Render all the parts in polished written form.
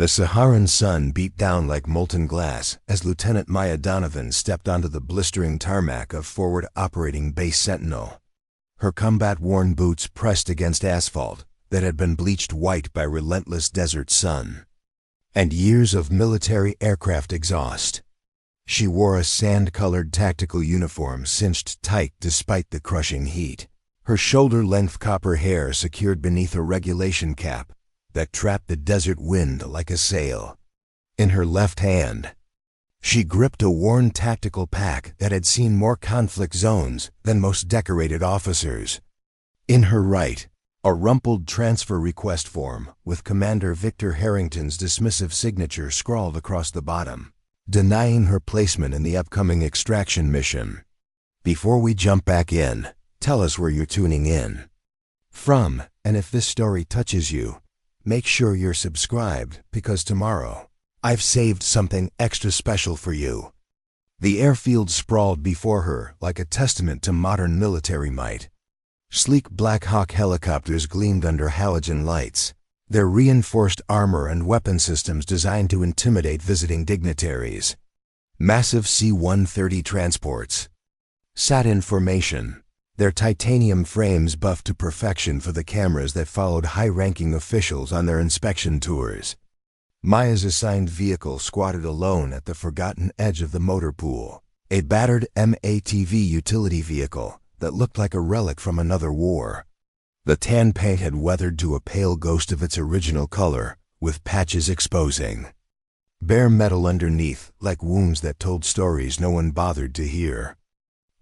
The Saharan sun beat down like molten glass as Lieutenant Maya Donovan stepped onto the blistering tarmac of Forward Operating Base Sentinel. Her combat-worn boots pressed against asphalt that had been bleached white by relentless desert sun, and years of military aircraft exhaust. She wore a sand-colored tactical uniform cinched tight despite the crushing heat. Her shoulder-length copper hair secured beneath a regulation cap that trapped the desert wind like a sail. In her left hand, she gripped a worn tactical pack that had seen more conflict zones than most decorated officers. In her right, a rumpled transfer request form with Commander Victor Harrington's dismissive signature scrawled across the bottom, denying her placement in the upcoming extraction mission. Before we jump back in, tell us where you're tuning in from, and if this story touches you, make sure you're subscribed, because tomorrow, I've saved something extra special for you. The airfield sprawled before her like a testament to modern military might. Sleek Black Hawk helicopters gleamed under halogen lights, their reinforced armor and weapon systems designed to intimidate visiting dignitaries. Massive C-130 transports sat in formation, their titanium frames buffed to perfection for the cameras that followed high-ranking officials on their inspection tours. Maya's assigned vehicle squatted alone at the forgotten edge of the motor pool, a battered MATV utility vehicle that looked like a relic from another war. The tan paint had weathered to a pale ghost of its original color, with patches exposing bare metal underneath, like wounds that told stories no one bothered to hear.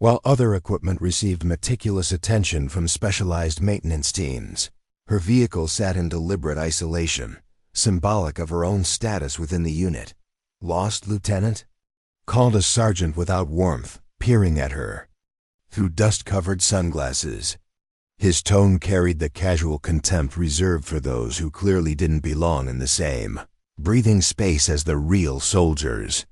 While other equipment received meticulous attention from specialized maintenance teams, her vehicle sat in deliberate isolation, symbolic of her own status within the unit. "Lost, Lieutenant?" called a sergeant without warmth, peering at her through dust-covered sunglasses. His tone carried the casual contempt reserved for those who clearly didn't belong in the same breathing space as the real soldiers.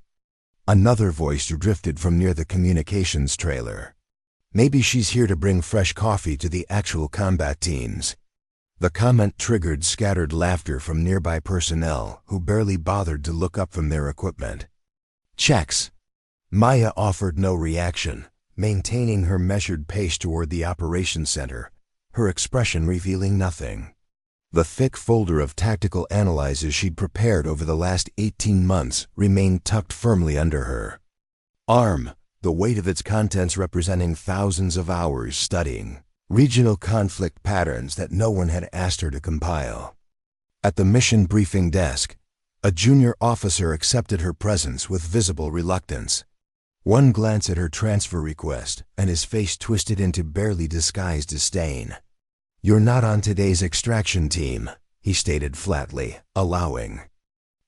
Another voice drifted from near the communications trailer. "Maybe she's here to bring fresh coffee to the actual combat teams." The comment triggered scattered laughter from nearby personnel who barely bothered to look up from their equipment. "Checks." Maya offered no reaction, maintaining her measured pace toward the operations center, her expression revealing nothing. The thick folder of tactical analyses she'd prepared over the last 18 months remained tucked firmly under her arm, the weight of its contents representing thousands of hours studying regional conflict patterns that no one had asked her to compile. At the mission briefing desk, a junior officer accepted her presence with visible reluctance. One glance at her transfer request, and his face twisted into barely disguised disdain. "You're not on today's extraction team," he stated flatly, allowing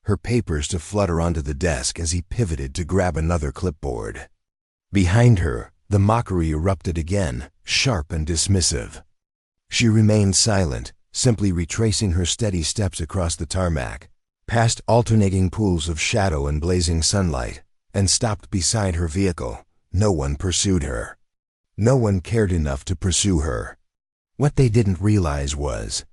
her papers to flutter onto the desk as he pivoted to grab another clipboard. Behind her, the mockery erupted again, sharp and dismissive. She remained silent, simply retracing her steady steps across the tarmac, past alternating pools of shadow and blazing sunlight, and stopped beside her vehicle. No one pursued her. No one cared enough to pursue her. What they didn't realize was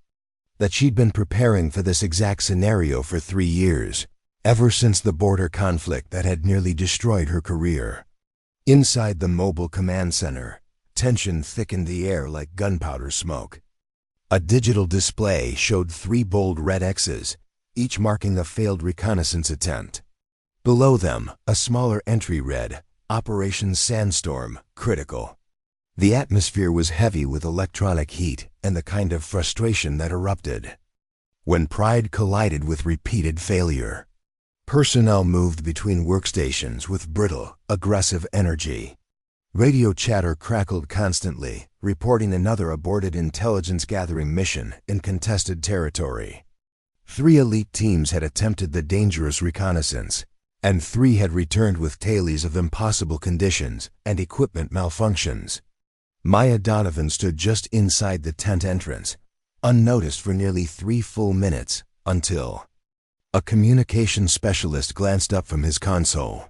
that she'd been preparing for this exact scenario for 3 years, ever since the border conflict that had nearly destroyed her career. Inside the mobile command center, tension thickened the air like gunpowder smoke. A digital display showed 3 bold red X's, each marking a failed reconnaissance attempt. Below them, a smaller entry read, "Operation Sandstorm, critical." The atmosphere was heavy with electronic heat and the kind of frustration that erupted when pride collided with repeated failure. Personnel moved between workstations with brittle, aggressive energy. Radio chatter crackled constantly, reporting another aborted intelligence-gathering mission in contested territory. 3 elite teams had attempted the dangerous reconnaissance, and 3 had returned with tales of impossible conditions and equipment malfunctions. Maya Donovan stood just inside the tent entrance, unnoticed for nearly 3 full minutes, until a communications specialist glanced up from his console.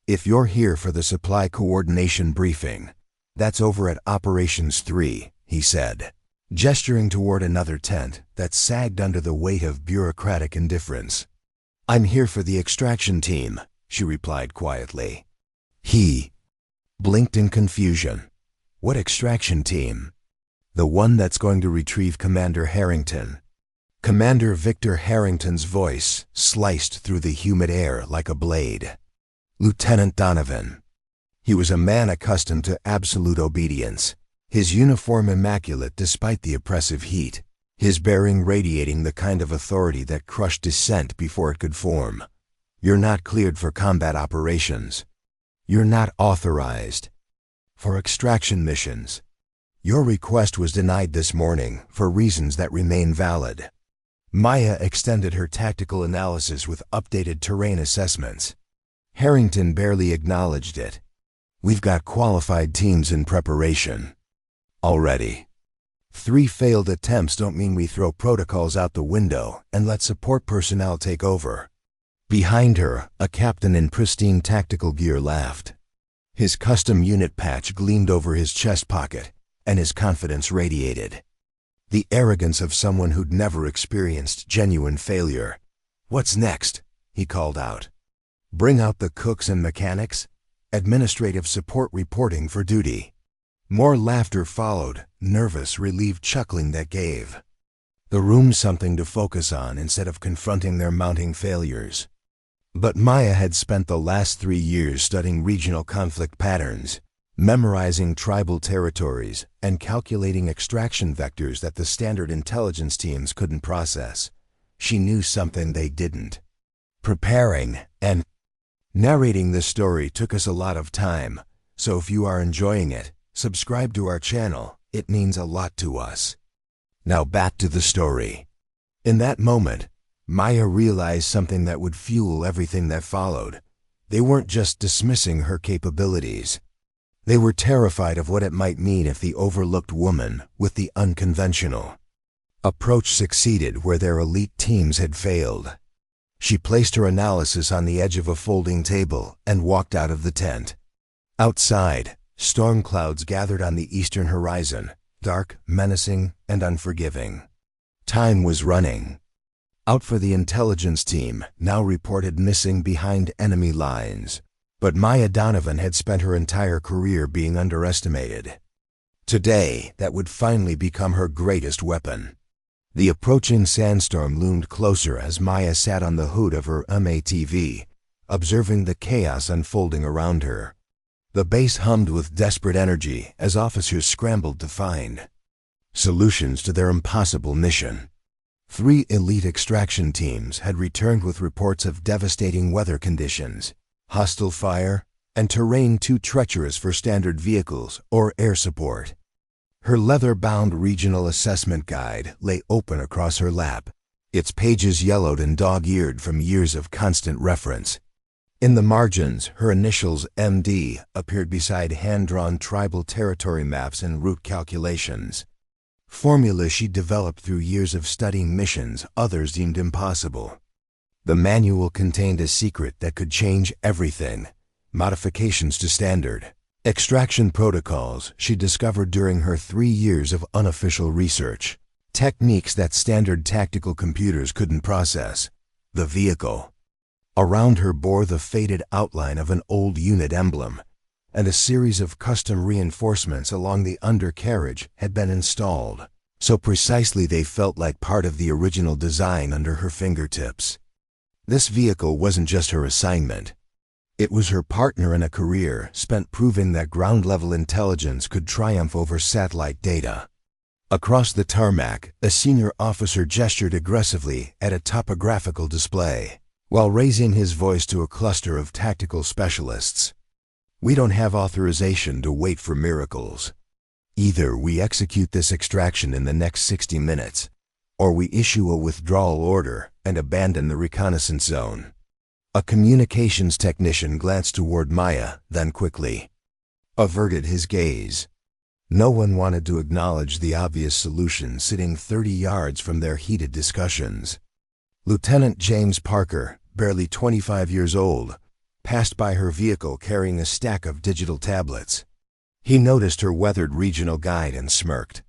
"If you're here for the supply coordination briefing, that's over at Operations 3, he said, gesturing toward another tent that sagged under the weight of bureaucratic indifference. "I'm here for the extraction team," she replied quietly. He blinked in confusion. "What extraction team?" "The one that's going to retrieve Commander Harrington." Commander Victor Harrington's voice sliced through the humid air like a blade. "Lieutenant Donovan." He was a man accustomed to absolute obedience, his uniform immaculate despite the oppressive heat, his bearing radiating the kind of authority that crushed dissent before it could form. "You're not cleared for combat operations. You're not authorized for extraction missions. Your request was denied this morning for reasons that remain valid." Maya extended her tactical analysis with updated terrain assessments. Harrington barely acknowledged it. "We've got qualified teams in preparation already. 3 failed attempts don't mean we throw protocols out the window and let support personnel take over." Behind her, a captain in pristine tactical gear laughed. His custom unit patch gleamed over his chest pocket, and his confidence radiated. The arrogance of someone who'd never experienced genuine failure. "What's next?" he called out. "Bring out the cooks and mechanics. Administrative support reporting for duty." More laughter followed, nervous, relieved chuckling that gave the room something to focus on instead of confronting their mounting failures. But Maya had spent the last 3 years studying regional conflict patterns, memorizing tribal territories, and calculating extraction vectors that the standard intelligence teams couldn't process. She knew something they didn't. Preparing and narrating this story took us a lot of time, so if you are enjoying it, subscribe to our channel. It means a lot to us. Now back to the story. In that moment, Maya realized something that would fuel everything that followed. They weren't just dismissing her capabilities. They were terrified of what it might mean if the overlooked woman with the unconventional approach succeeded where their elite teams had failed. She placed her analysis on the edge of a folding table and walked out of the tent. Outside, storm clouds gathered on the eastern horizon, dark, menacing, and unforgiving. Time was running out for the intelligence team, now reported missing behind enemy lines. But Maya Donovan had spent her entire career being underestimated. Today, that would finally become her greatest weapon. The approaching sandstorm loomed closer as Maya sat on the hood of her MATV, observing the chaos unfolding around her. The base hummed with desperate energy as officers scrambled to find solutions to their impossible mission. 3 elite extraction teams had returned with reports of devastating weather conditions, hostile fire, and terrain too treacherous for standard vehicles or air support. Her leather-bound regional assessment guide lay open across her lap, its pages yellowed and dog-eared from years of constant reference. In the margins, her initials MD appeared beside hand-drawn tribal territory maps and route calculations. Formulas she developed through years of studying missions others deemed impossible. The manual contained a secret that could change everything: modifications to standard extraction protocols she discovered during her 3 years of unofficial research, techniques that standard tactical computers couldn't process. The vehicle around her bore the faded outline of an old unit emblem, and a series of custom reinforcements along the undercarriage had been installed, so precisely they felt like part of the original design under her fingertips. This vehicle wasn't just her assignment. It was her partner in a career spent proving that ground-level intelligence could triumph over satellite data. Across the tarmac, a senior officer gestured aggressively at a topographical display, while raising his voice to a cluster of tactical specialists. "We don't have authorization to wait for miracles. Either we execute this extraction in the next 60 minutes, or we issue a withdrawal order and abandon the reconnaissance zone." A communications technician glanced toward Maya, then quickly averted his gaze. No one wanted to acknowledge the obvious solution sitting 30 yards from their heated discussions. Lieutenant James Parker, barely 25 years old, passed by her vehicle carrying a stack of digital tablets. He noticed her weathered regional guide and smirked.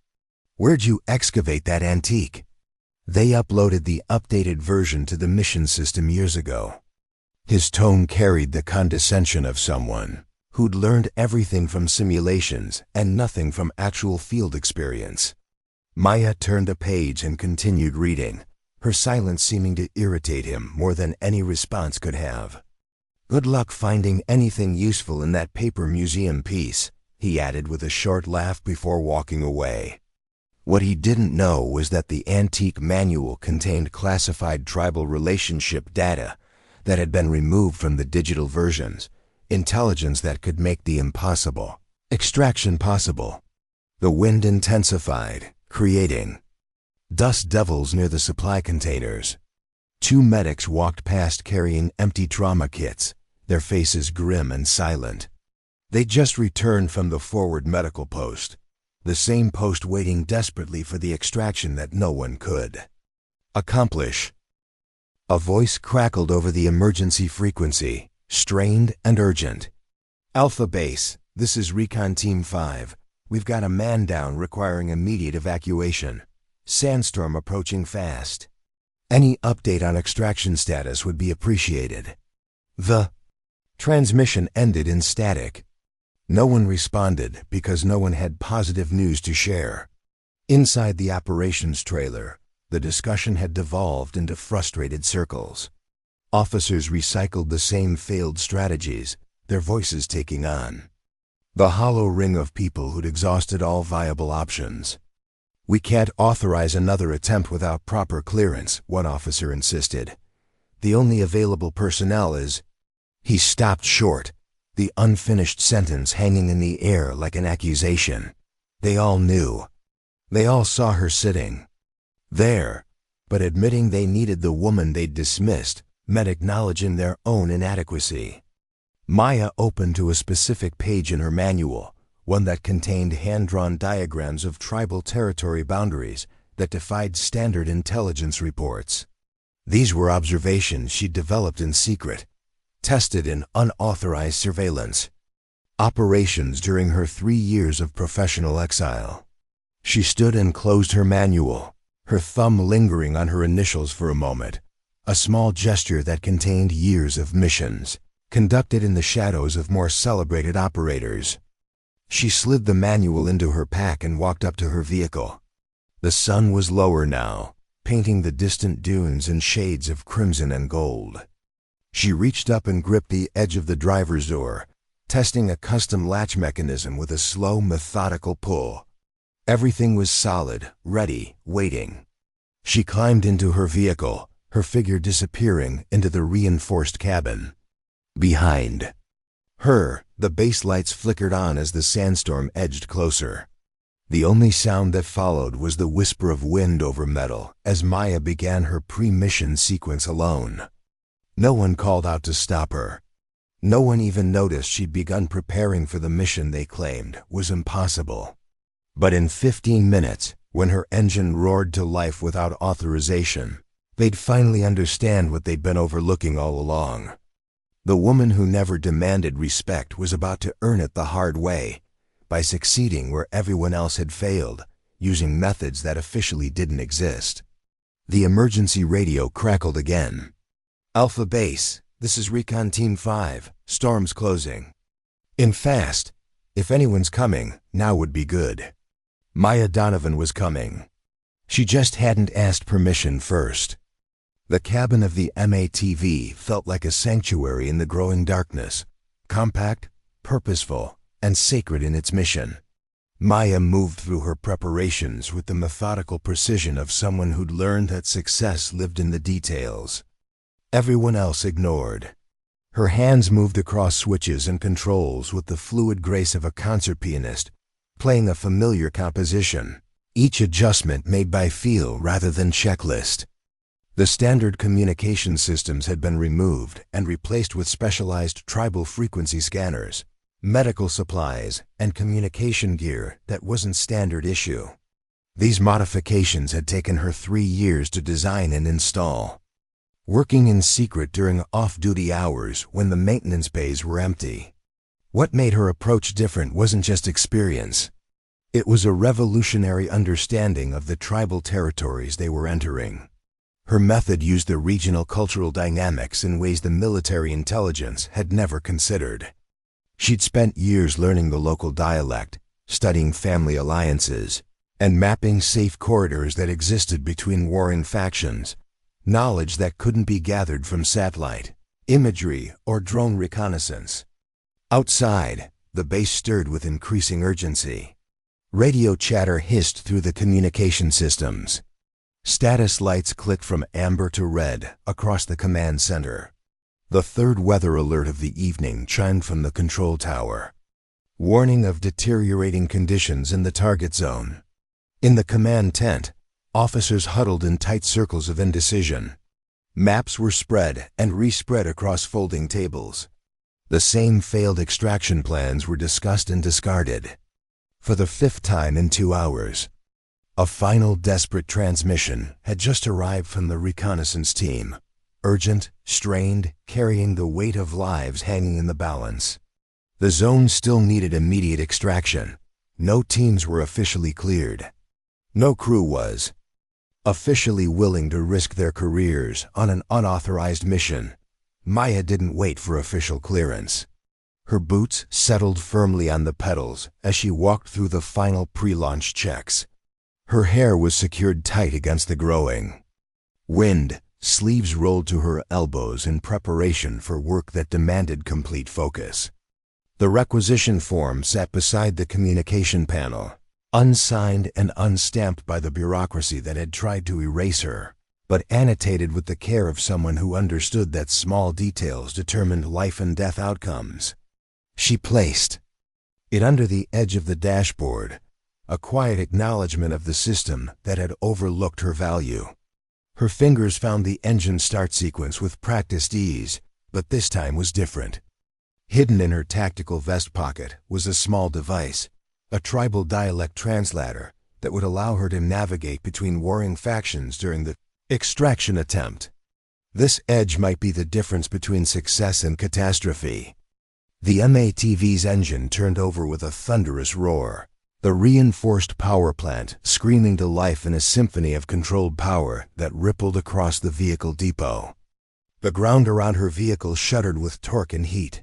"Where'd you excavate that antique?" They uploaded the updated version to the mission system years ago. His tone carried the condescension of someone who'd learned everything from simulations and nothing from actual field experience. Maya turned a page and continued reading, her silence seeming to irritate him more than any response could have. "Good luck finding anything useful in that paper museum piece," he added with a short laugh before walking away. What he didn't know was that the antique manual contained classified tribal relationship data that had been removed from the digital versions, intelligence that could make the impossible extraction possible. The wind intensified, creating dust devils near the supply containers. 2 medics walked past carrying empty trauma kits, their faces grim and silent. They just returned from the forward medical post, the same post waiting desperately for the extraction that no one could accomplish. A voice crackled over the emergency frequency, strained and urgent. "Alpha Base, this is Recon Team 5. We've got a man down requiring immediate evacuation. Sandstorm approaching fast. Any update on extraction status would be appreciated." The transmission ended in static. No one responded because no one had positive news to share. Inside the operations trailer, the discussion had devolved into frustrated circles. Officers recycled the same failed strategies, their voices taking on the hollow ring of people who'd exhausted all viable options. "We can't authorize another attempt without proper clearance," one officer insisted. "The only available personnel is—" He stopped short, the unfinished sentence hanging in the air like an accusation. They all knew. They all saw her sitting there, but admitting they needed the woman they'd dismissed meant acknowledging their own inadequacy. Maya opened to a specific page in her manual, one that contained hand-drawn diagrams of tribal territory boundaries that defied standard intelligence reports. These were observations she'd developed in secret, tested in unauthorized surveillance. Operations during her 3 years of professional exile. She stood and closed her manual, her thumb lingering on her initials for a moment, a small gesture that contained years of missions, conducted in the shadows of more celebrated operators. She slid the manual into her pack and walked up to her vehicle. The sun was lower now, painting the distant dunes in shades of crimson and gold. She reached up and gripped the edge of the driver's door, testing a custom latch mechanism with a slow, methodical pull. Everything was solid, ready, waiting. She climbed into her vehicle, her figure disappearing into the reinforced cabin. Behind her, the base lights flickered on as the sandstorm edged closer. The only sound that followed was the whisper of wind over metal as Maya began her pre-mission sequence alone. No one called out to stop her. No one even noticed she'd begun preparing for the mission they claimed was impossible. But in 15 minutes, when her engine roared to life without authorization, they'd finally understand what they'd been overlooking all along. The woman who never demanded respect was about to earn it the hard way, by succeeding where everyone else had failed, using methods that officially didn't exist. The emergency radio crackled again. "Alpha Base, this is Recon Team 5. Storm's closing. In fast. If anyone's coming, now would be good." Maya Donovan was coming. She just hadn't asked permission first. The cabin of the MATV felt like a sanctuary in the growing darkness, compact, purposeful, and sacred in its mission. Maya moved through her preparations with the methodical precision of someone who'd learned that success lived in the details. Everyone else ignored. Her hands moved across switches and controls with the fluid grace of a concert pianist, playing a familiar composition, each adjustment made by feel rather than checklist. The standard communication systems had been removed and replaced with specialized tribal frequency scanners, medical supplies, and communication gear that wasn't standard issue. These modifications had taken her 3 years to design and install. Working in secret during off-duty hours when the maintenance bays were empty. What made her approach different wasn't just experience. It was a revolutionary understanding of the tribal territories they were entering. Her method used the regional cultural dynamics in ways the military intelligence had never considered. She'd spent years learning the local dialect, studying family alliances, and mapping safe corridors that existed between warring factions, knowledge that couldn't be gathered from satellite imagery or drone reconnaissance. Outside, the base stirred with increasing urgency. Radio chatter hissed through the communication systems. Status lights clicked from amber to red across the command center. The third weather alert of the evening chimed from the control tower. Warning of deteriorating conditions in the target zone. In the command tent, officers huddled in tight circles of indecision. Maps were spread and respread across folding tables. The same failed extraction plans were discussed and discarded. For the fifth time in 2 hours, a final desperate transmission had just arrived from the reconnaissance team. Urgent, strained, carrying the weight of lives hanging in the balance. The zone still needed immediate extraction. No teams were officially cleared. No crew was officially willing to risk their careers on an unauthorized mission. Maya didn't wait for official clearance. Her boots settled firmly on the pedals as she walked through the final pre-launch checks. Her hair was secured tight against the growing wind, sleeves rolled to her elbows in preparation for work that demanded complete focus. The requisition form sat beside the communication panel, unsigned and unstamped by the bureaucracy that had tried to erase her, but annotated with the care of someone who understood that small details determined life and death outcomes. She placed it under the edge of the dashboard, a quiet acknowledgement of the system that had overlooked her value. Her fingers found the engine start sequence with practiced ease, but this time was different. Hidden in her tactical vest pocket was a small device, a tribal dialect translator that would allow her to navigate between warring factions during the extraction attempt. This edge might be the difference between success and catastrophe. The MATV's engine turned over with a thunderous roar, the reinforced power plant screaming to life in a symphony of controlled power that rippled across the vehicle depot. The ground around her vehicle shuddered with torque and heat.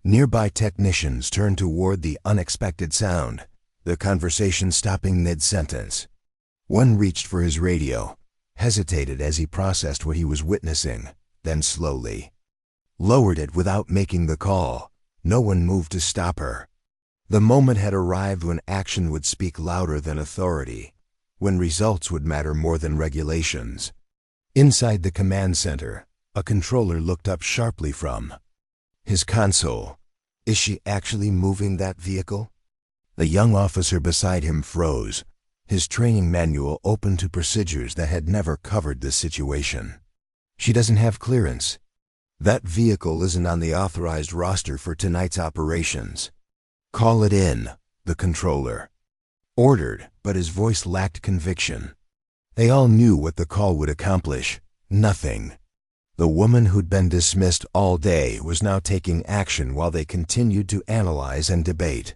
Nearby technicians turned toward the unexpected sound, the conversation stopping mid-sentence. One reached for his radio, hesitated as he processed what he was witnessing, then slowly lowered it without making the call. No one moved to stop her. The moment had arrived when action would speak louder than authority, when results would matter more than regulations. Inside the command center, a controller looked up sharply from his console. Is she actually moving that vehicle? The young officer beside him froze, his training manual open to procedures that had never covered this situation. She doesn't have clearance. That vehicle isn't on the authorized roster for tonight's operations. Call it in, the controller ordered, but his voice lacked conviction. They all knew what the call would accomplish. Nothing. The woman who'd been dismissed all day was now taking action while they continued to analyze and debate.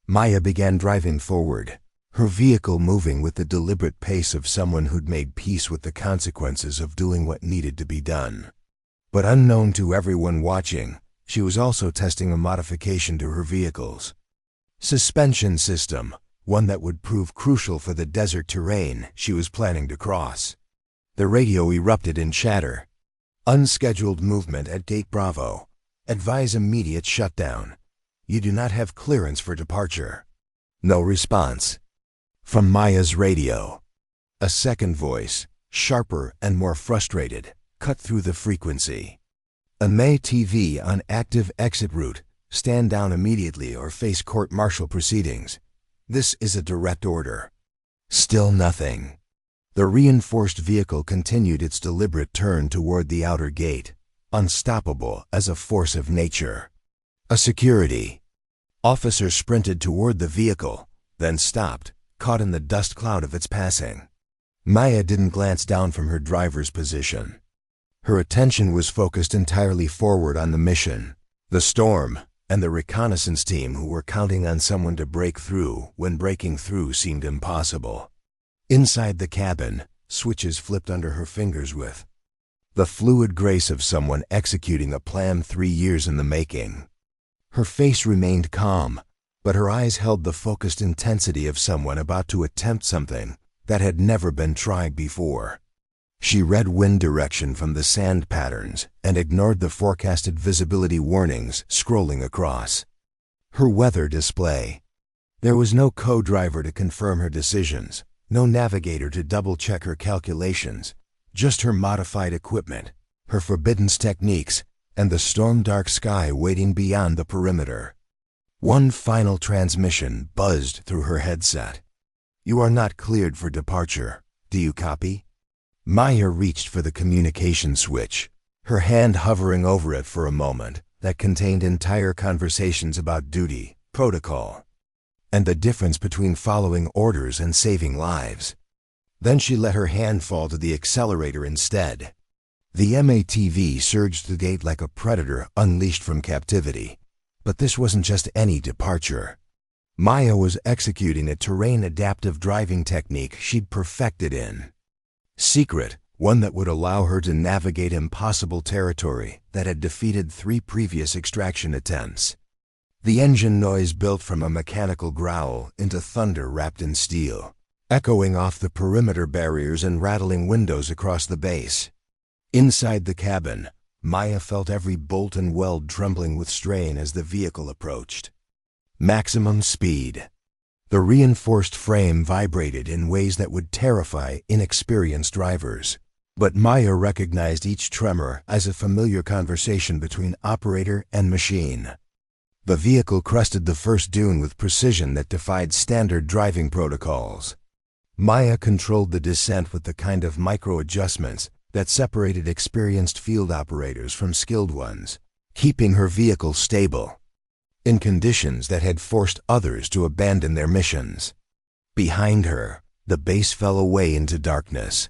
Maya began driving forward, her vehicle moving with the deliberate pace of someone who'd made peace with the consequences of doing what needed to be done. But unknown to everyone watching, she was also testing a modification to her vehicle's suspension system, one that would prove crucial for the desert terrain she was planning to cross. The radio erupted in chatter. Unscheduled movement at Gate Bravo. Advise immediate shutdown. You do not have clearance for departure. No response. From Maya's radio. A second voice, sharper and more frustrated, cut through the frequency. MATV on active exit route. Stand down immediately or face court-martial proceedings. This is a direct order. Still nothing. The reinforced vehicle continued its deliberate turn toward the outer gate, unstoppable as a force of nature. A security officer sprinted toward the vehicle, then stopped, caught in the dust cloud of its passing. Maya didn't glance down from her driver's position. Her attention was focused entirely forward on the mission, the storm, and the reconnaissance team who were counting on someone to break through when breaking through seemed impossible. Inside the cabin, switches flipped under her fingers with the fluid grace of someone executing a plan 3 years in the making. Her face remained calm, but her eyes held the focused intensity of someone about to attempt something that had never been tried before. She read wind direction from the sand patterns and ignored the forecasted visibility warnings scrolling across her weather display. There was no co-driver to confirm her decisions, no navigator to double-check her calculations, just her modified equipment, her forbidden techniques, and the storm-dark sky waiting beyond the perimeter. One final transmission buzzed through her headset. "You are not cleared for departure. Do you copy?" Maya reached for the communication switch, her hand hovering over it for a moment that contained entire conversations about duty, protocol, and the difference between following orders and saving lives. Then she let her hand fall to the accelerator instead. The MATV surged the gate like a predator unleashed from captivity. But this wasn't just any departure. Maya was executing a terrain-adaptive driving technique she'd perfected in secret, one that would allow her to navigate impossible territory that had defeated 3 previous extraction attempts. The engine noise built from a mechanical growl into thunder wrapped in steel, echoing off the perimeter barriers and rattling windows across the base. Inside the cabin, Maya felt every bolt and weld trembling with strain as the vehicle approached maximum speed. The reinforced frame vibrated in ways that would terrify inexperienced drivers, but Maya recognized each tremor as a familiar conversation between operator and machine. The vehicle crested the first dune with precision that defied standard driving protocols. Maya controlled the descent with the kind of micro-adjustments that separated experienced field operators from skilled ones, keeping her vehicle stable in conditions that had forced others to abandon their missions. Behind her, the base fell away into darkness.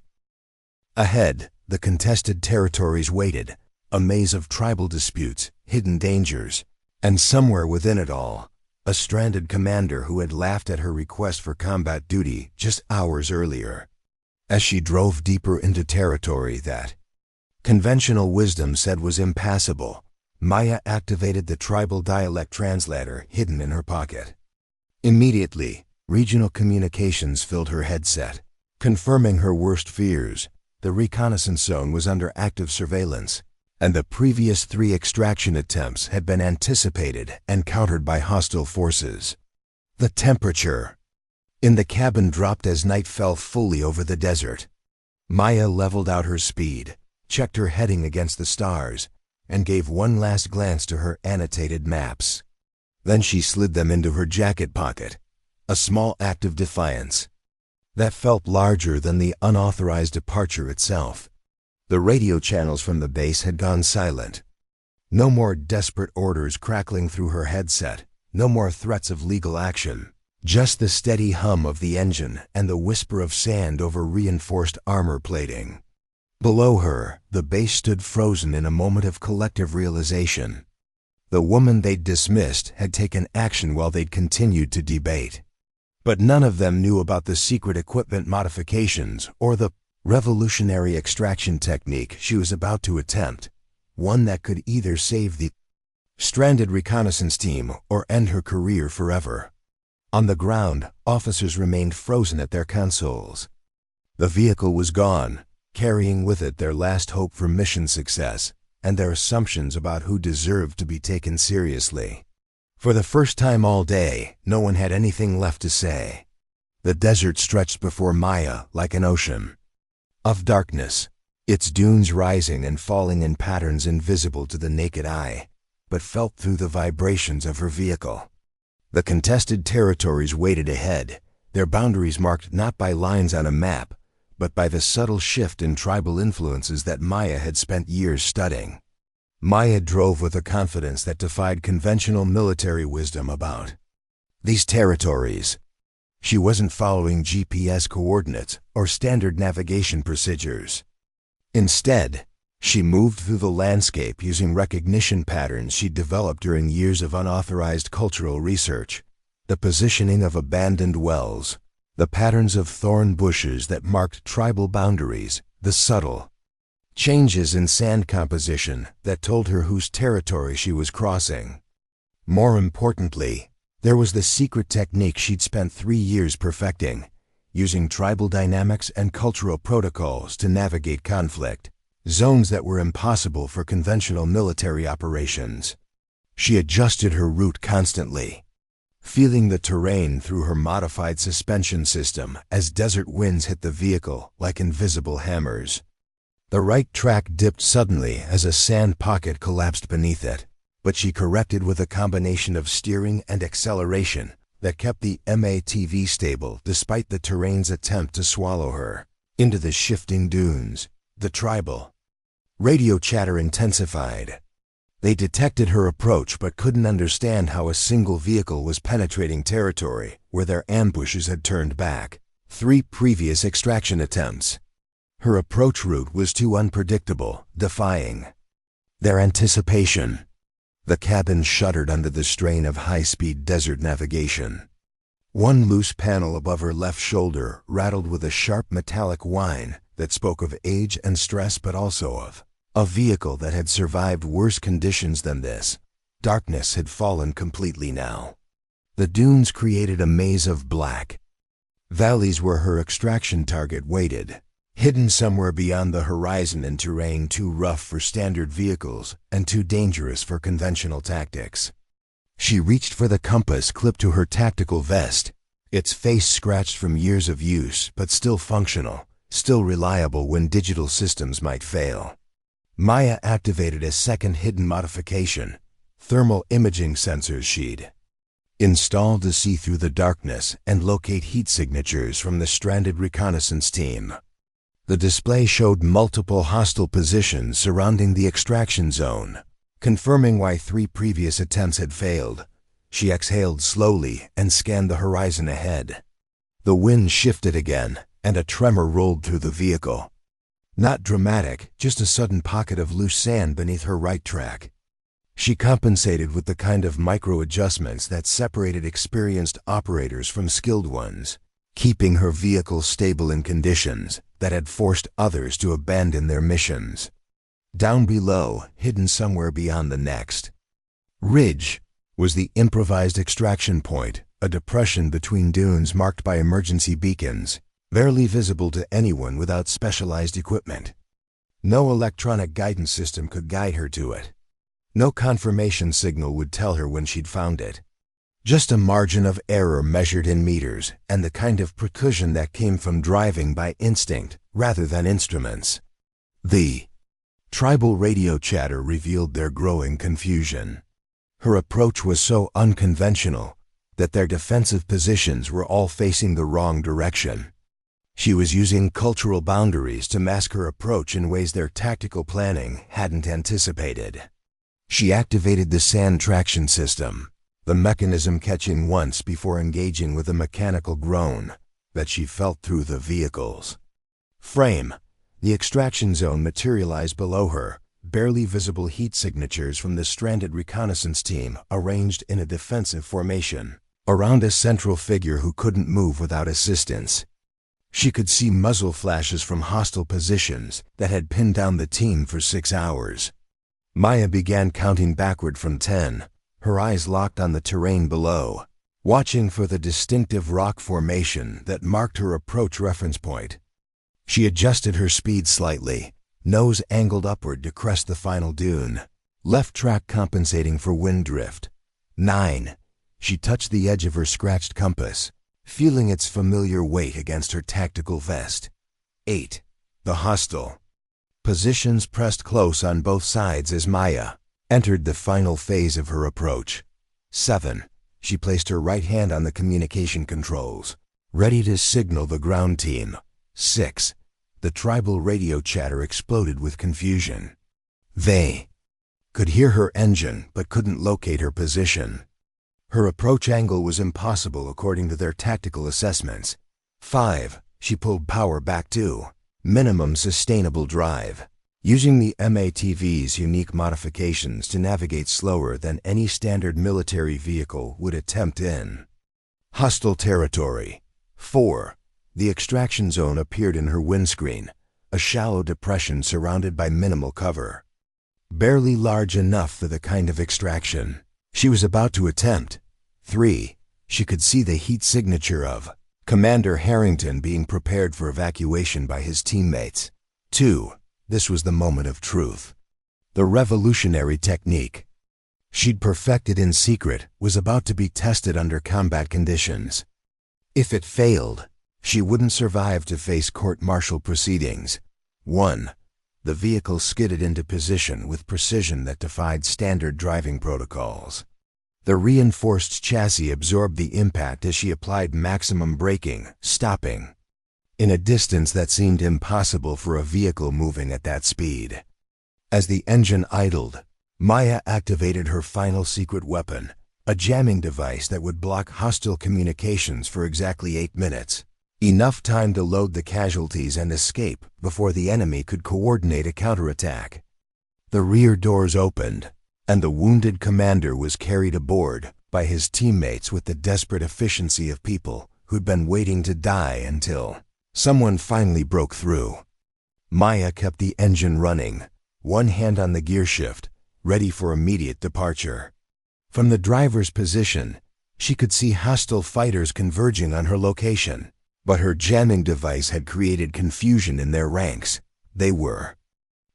Ahead, the contested territories waited, a maze of tribal disputes, hidden dangers, and somewhere within it all, a stranded commander who had laughed at her request for combat duty just hours earlier. As she drove deeper into territory that conventional wisdom said was impassable, Maya activated the tribal dialect translator hidden in her pocket. Immediately, regional communications filled her headset, confirming her worst fears. The reconnaissance zone was under active surveillance, and the previous 3 extraction attempts had been anticipated and countered by hostile forces. The temperature in the cabin dropped as night fell fully over the desert. Maya leveled out her speed, checked her heading against the stars, and gave one last glance to her annotated maps. Then she slid them into her jacket pocket, a small act of defiance that felt larger than the unauthorized departure itself. The radio channels from the base had gone silent. No more desperate orders crackling through her headset, no more threats of legal action. Just the steady hum of the engine and the whisper of sand over reinforced armor plating. Below her, the base stood frozen in a moment of collective realization. The woman they'd dismissed had taken action while they'd continued to debate. But none of them knew about the secret equipment modifications or the revolutionary extraction technique she was about to attempt, one that could either save the stranded reconnaissance team or end her career forever. On the ground, officers remained frozen at their consoles. The vehicle was gone, carrying with it their last hope for mission success and their assumptions about who deserved to be taken seriously. For the first time all day, no one had anything left to say. The desert stretched before Maya like an ocean of darkness, its dunes rising and falling in patterns invisible to the naked eye, but felt through the vibrations of her vehicle. The contested territories waited ahead, their boundaries marked not by lines on a map, but by the subtle shift in tribal influences that Maya had spent years studying. Maya drove with a confidence that defied conventional military wisdom about these territories. She wasn't following GPS coordinates or standard navigation procedures. Instead, She moved through the landscape using recognition patterns she'd developed during years of unauthorized cultural research. The positioning of abandoned wells, the patterns of thorn bushes that marked tribal boundaries, the subtle changes in sand composition that told her whose territory she was crossing. More importantly, there was the secret technique she'd spent 3 years perfecting, using tribal dynamics and cultural protocols to navigate conflict, zones that were impossible for conventional military operations. She adjusted her route constantly, feeling the terrain through her modified suspension system as desert winds hit the vehicle like invisible hammers. The right track dipped suddenly as a sand pocket collapsed beneath it, but she corrected with a combination of steering and acceleration that kept the MATV stable despite the terrain's attempt to swallow her. Into the shifting dunes, the tribal radio chatter intensified. They detected her approach but couldn't understand how a single vehicle was penetrating territory where their ambushes had turned back 3 previous extraction attempts. Her approach route was too unpredictable, defying their anticipation. The cabin shuddered under the strain of high-speed desert navigation. One loose panel above her left shoulder rattled with a sharp metallic whine that spoke of age and stress, but also of a vehicle that had survived worse conditions than this. Darkness had fallen completely now. The dunes created a maze of black valleys where her extraction target waited, hidden somewhere beyond the horizon in terrain too rough for standard vehicles and too dangerous for conventional tactics. She reached for the compass clipped to her tactical vest, its face scratched from years of use but still functional, still reliable when digital systems might fail. Maya activated a second hidden modification, thermal imaging sensors she'd installed to see through the darkness and locate heat signatures from the stranded reconnaissance team. The display showed multiple hostile positions surrounding the extraction zone, confirming why 3 previous attempts had failed. She exhaled slowly and scanned the horizon ahead. The wind shifted again, and a tremor rolled through the vehicle. Not dramatic, just a sudden pocket of loose sand beneath her right track. She compensated with the kind of micro-adjustments that separated experienced operators from skilled ones, keeping her vehicle stable in conditions that had forced others to abandon their missions. Down below, hidden somewhere beyond the next ridge, was the improvised extraction point, a depression between dunes marked by emergency beacons, barely visible to anyone without specialized equipment. No electronic guidance system could guide her to it. No confirmation signal would tell her when she'd found it. Just a margin of error measured in meters, and the kind of precision that came from driving by instinct rather than instruments. The tribal radio chatter revealed their growing confusion. Her approach was so unconventional that their defensive positions were all facing the wrong direction. She was using cultural boundaries to mask her approach in ways their tactical planning hadn't anticipated. She activated the sand traction system, the mechanism catching once before engaging with a mechanical groan that she felt through the vehicle's frame. The extraction zone materialized below her, barely visible heat signatures from the stranded reconnaissance team arranged in a defensive formation around a central figure who couldn't move without assistance. She could see muzzle flashes from hostile positions that had pinned down the team for 6 hours. Maya began counting backward from 10, her eyes locked on the terrain below, watching for the distinctive rock formation that marked her approach reference point. She adjusted her speed slightly, nose angled upward to crest the final dune, left track compensating for wind drift. 9. She touched the edge of her scratched compass, feeling its familiar weight against her tactical vest. 8. The hostile positions pressed close on both sides as Maya entered the final phase of her approach. 7. She placed her right hand on the communication controls, ready to signal the ground team. 6. The tribal radio chatter exploded with confusion. They could hear her engine but couldn't locate her position. Her approach angle was impossible according to their tactical assessments. 5. She pulled power back to minimum sustainable drive. using the MATV's unique modifications to navigate slower than any standard military vehicle would attempt in hostile territory. 4. The extraction zone appeared in her windscreen, a shallow depression surrounded by minimal cover. Barely large enough for the kind of extraction she was about to attempt. 3. She could see the heat signature of Commander Harrington being prepared for evacuation by his teammates. 2. This was the moment of truth. The revolutionary technique she'd perfected in secret was about to be tested under combat conditions. If it failed, she wouldn't survive to face court-martial proceedings. 1. The vehicle skidded into position with precision that defied standard driving protocols. The reinforced chassis absorbed the impact as she applied maximum braking, stopping in a distance that seemed impossible for a vehicle moving at that speed. As the engine idled, Maya activated her final secret weapon, a jamming device that would block hostile communications for exactly 8 minutes, enough time to load the casualties and escape before the enemy could coordinate a counterattack. The rear doors opened, and the wounded commander was carried aboard by his teammates with the desperate efficiency of people who'd been waiting to die until someone finally broke through. Maya kept the engine running, one hand on the gear shift, ready for immediate departure. From the driver's position, she could see hostile fighters converging on her location, but her jamming device had created confusion in their ranks. They were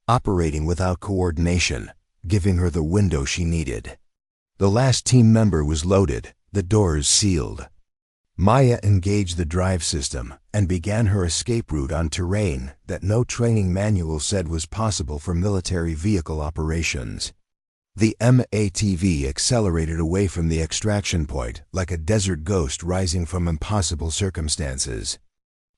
operating without coordination, giving her the window she needed. The last team member was loaded, the doors sealed. Maya engaged the drive system and began her escape route on terrain that no training manual said was possible for military vehicle operations. The MATV accelerated away from the extraction point like a desert ghost rising from impossible circumstances.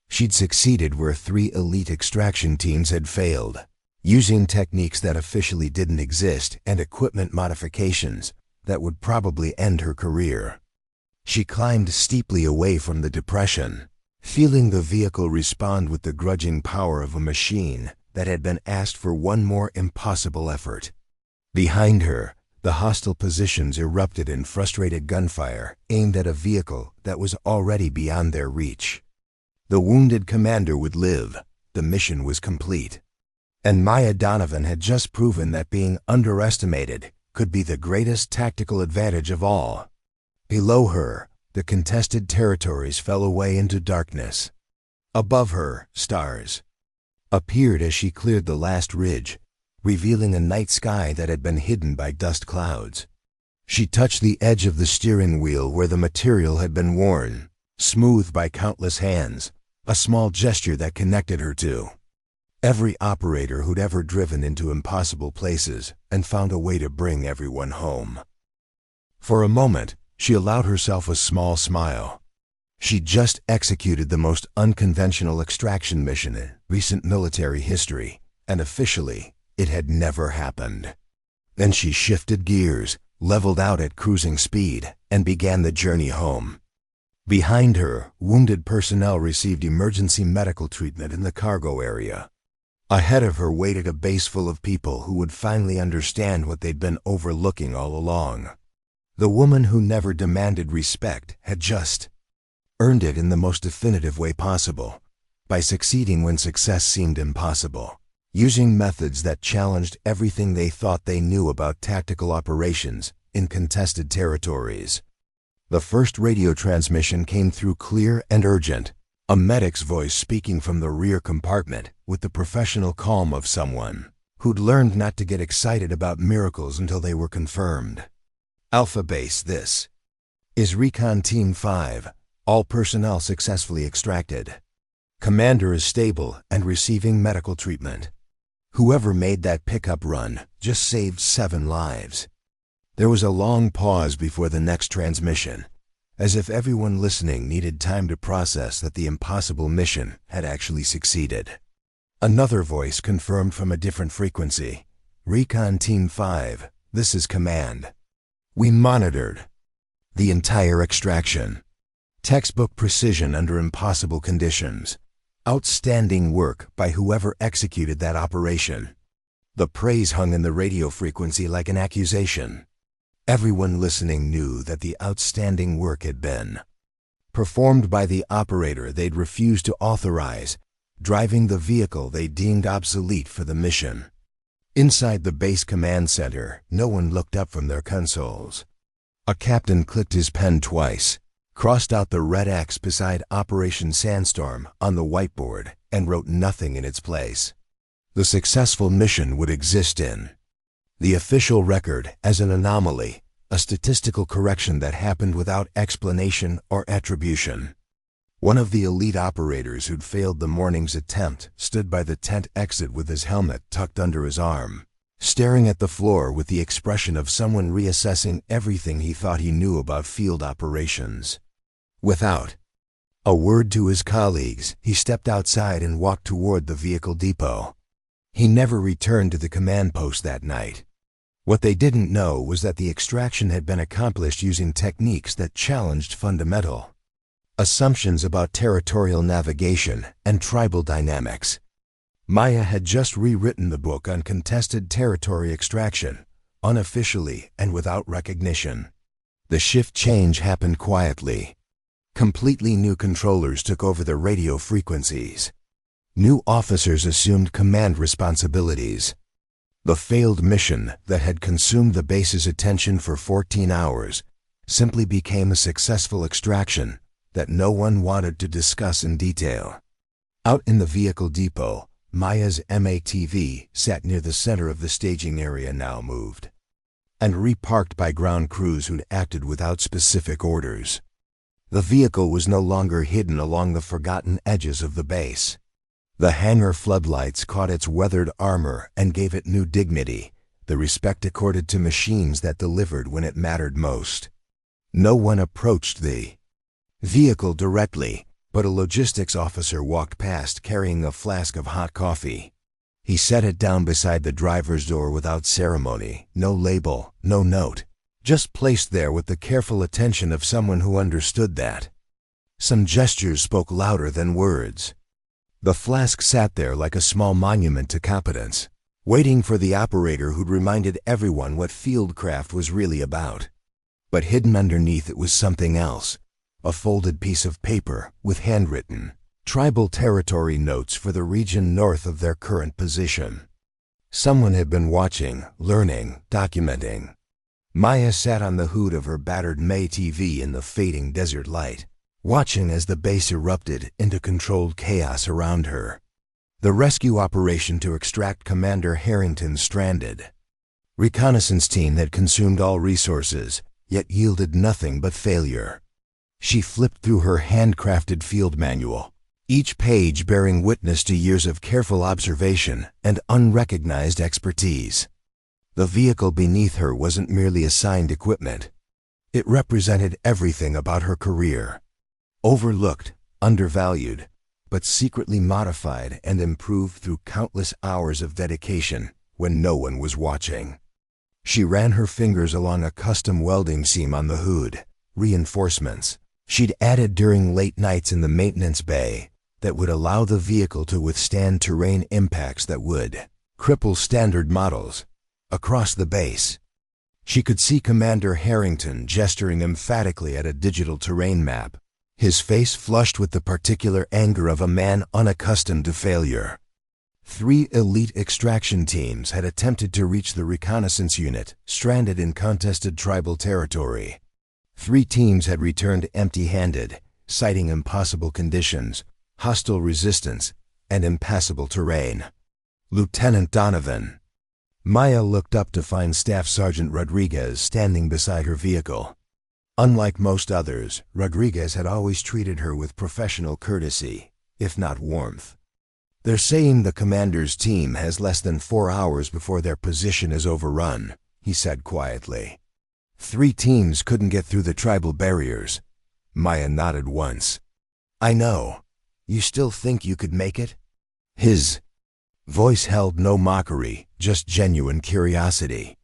She'd succeeded where 3 elite extraction teams had failed, using techniques that officially didn't exist and equipment modifications that would probably end her career. She climbed steeply away from the depression, feeling the vehicle respond with the grudging power of a machine that had been asked for one more impossible effort. Behind her, the hostile positions erupted in frustrated gunfire aimed at a vehicle that was already beyond their reach. The wounded commander would live, the mission was complete. And Maya Donovan had just proven that being underestimated could be the greatest tactical advantage of all. Below her, the contested territories fell away into darkness. Above her, stars appeared as she cleared the last ridge, revealing a night sky that had been hidden by dust clouds. She touched the edge of the steering wheel where the material had been worn, smoothed by countless hands, a small gesture that connected her to every operator who'd ever driven into impossible places and found a way to bring everyone home. For a moment, she allowed herself a small smile. She'd just executed the most unconventional extraction mission in recent military history, and officially, it had never happened. Then she shifted gears, leveled out at cruising speed, and began the journey home. Behind her, wounded personnel received emergency medical treatment in the cargo area. Ahead of her waited a base full of people who would finally understand what they'd been overlooking all along. The woman who never demanded respect had just earned it in the most definitive way possible, by succeeding when success seemed impossible, using methods that challenged everything they thought they knew about tactical operations in contested territories. The first radio transmission came through clear and urgent, a medic's voice speaking from the rear compartment with the professional calm of someone who'd learned not to get excited about miracles until they were confirmed. Alpha Base, this is Recon Team 5, all personnel successfully extracted. Commander is stable and receiving medical treatment. Whoever made that pickup run just saved 7 lives. There was a long pause before the next transmission, as if everyone listening needed time to process that the impossible mission had actually succeeded. Another voice confirmed from a different frequency. Recon Team 5, this is Command. We monitored the entire extraction. Textbook precision under impossible conditions. Outstanding work by whoever executed that operation. The praise hung in the radio frequency like an accusation. Everyone listening knew that the outstanding work had been performed by the operator they'd refused to authorize, driving the vehicle they deemed obsolete for the mission. Inside the base command center, no one looked up from their consoles. A captain clicked his pen twice, crossed out the red X beside Operation Sandstorm on the whiteboard, and wrote nothing in its place. The successful mission would exist in the official record as an anomaly, a statistical correction that happened without explanation or attribution. One of the elite operators who'd failed the morning's attempt stood by the tent exit with his helmet tucked under his arm, staring at the floor with the expression of someone reassessing everything he thought he knew about field operations. Without a word to his colleagues, he stepped outside and walked toward the vehicle depot. He never returned to the command post that night. What they didn't know was that the extraction had been accomplished using techniques that challenged fundamental assumptions about territorial navigation and tribal dynamics. Maya had just rewritten the book on contested territory extraction, unofficially and without recognition. The shift change happened quietly. Completely new controllers took over the radio frequencies. New officers assumed command responsibilities. The failed mission that had consumed the base's attention for 14 hours simply became a successful extraction that no one wanted to discuss in detail. Out in the vehicle depot, Maya's MATV sat near the center of the staging area, now moved and reparked by ground crews who'd acted without specific orders. The vehicle was no longer hidden along the forgotten edges of the base. The hangar floodlights caught its weathered armor and gave it new dignity, the respect accorded to machines that delivered when it mattered most. No one approached the vehicle directly, but a logistics officer walked past carrying a flask of hot coffee. He set it down beside the driver's door without ceremony, no label, no note, just placed there with the careful attention of someone who understood that. Some gestures spoke louder than words. The flask sat there like a small monument to competence, waiting for the operator who'd reminded everyone what fieldcraft was really about. But hidden underneath it was something else, a folded piece of paper with handwritten, tribal territory notes for the region north of their current position. Someone had been watching, learning, documenting. Maya sat on the hood of her battered MATV in the fading desert light, watching as the base erupted into controlled chaos around her. The rescue operation to extract Commander Harrington stranded. Reconnaissance team had consumed all resources, yet yielded nothing but failure. She flipped through her handcrafted field manual, each page bearing witness to years of careful observation and unrecognized expertise. The vehicle beneath her wasn't merely assigned equipment. It represented everything about her career. Overlooked, undervalued, but secretly modified and improved through countless hours of dedication when no one was watching. She ran her fingers along a custom welding seam on the hood, reinforcements she'd added during late nights in the maintenance bay that would allow the vehicle to withstand terrain impacts that would cripple standard models across the base. She could see Commander Harrington gesturing emphatically at a digital terrain map, his face flushed with the particular anger of a man unaccustomed to failure. 3 elite extraction teams had attempted to reach the reconnaissance unit stranded in contested tribal territory. 3 teams had returned empty-handed, citing impossible conditions, hostile resistance, and impassable terrain. Lieutenant Donovan. Maya looked up to find Staff Sergeant Rodriguez standing beside her vehicle. Unlike most others, Rodriguez had always treated her with professional courtesy, if not warmth. "They're saying the commander's team has less than 4 hours before their position is overrun," he said quietly. 3 teams couldn't get through the tribal barriers. Maya nodded once. "I know. You still think you could make it?" His voice held no mockery, just genuine curiosity.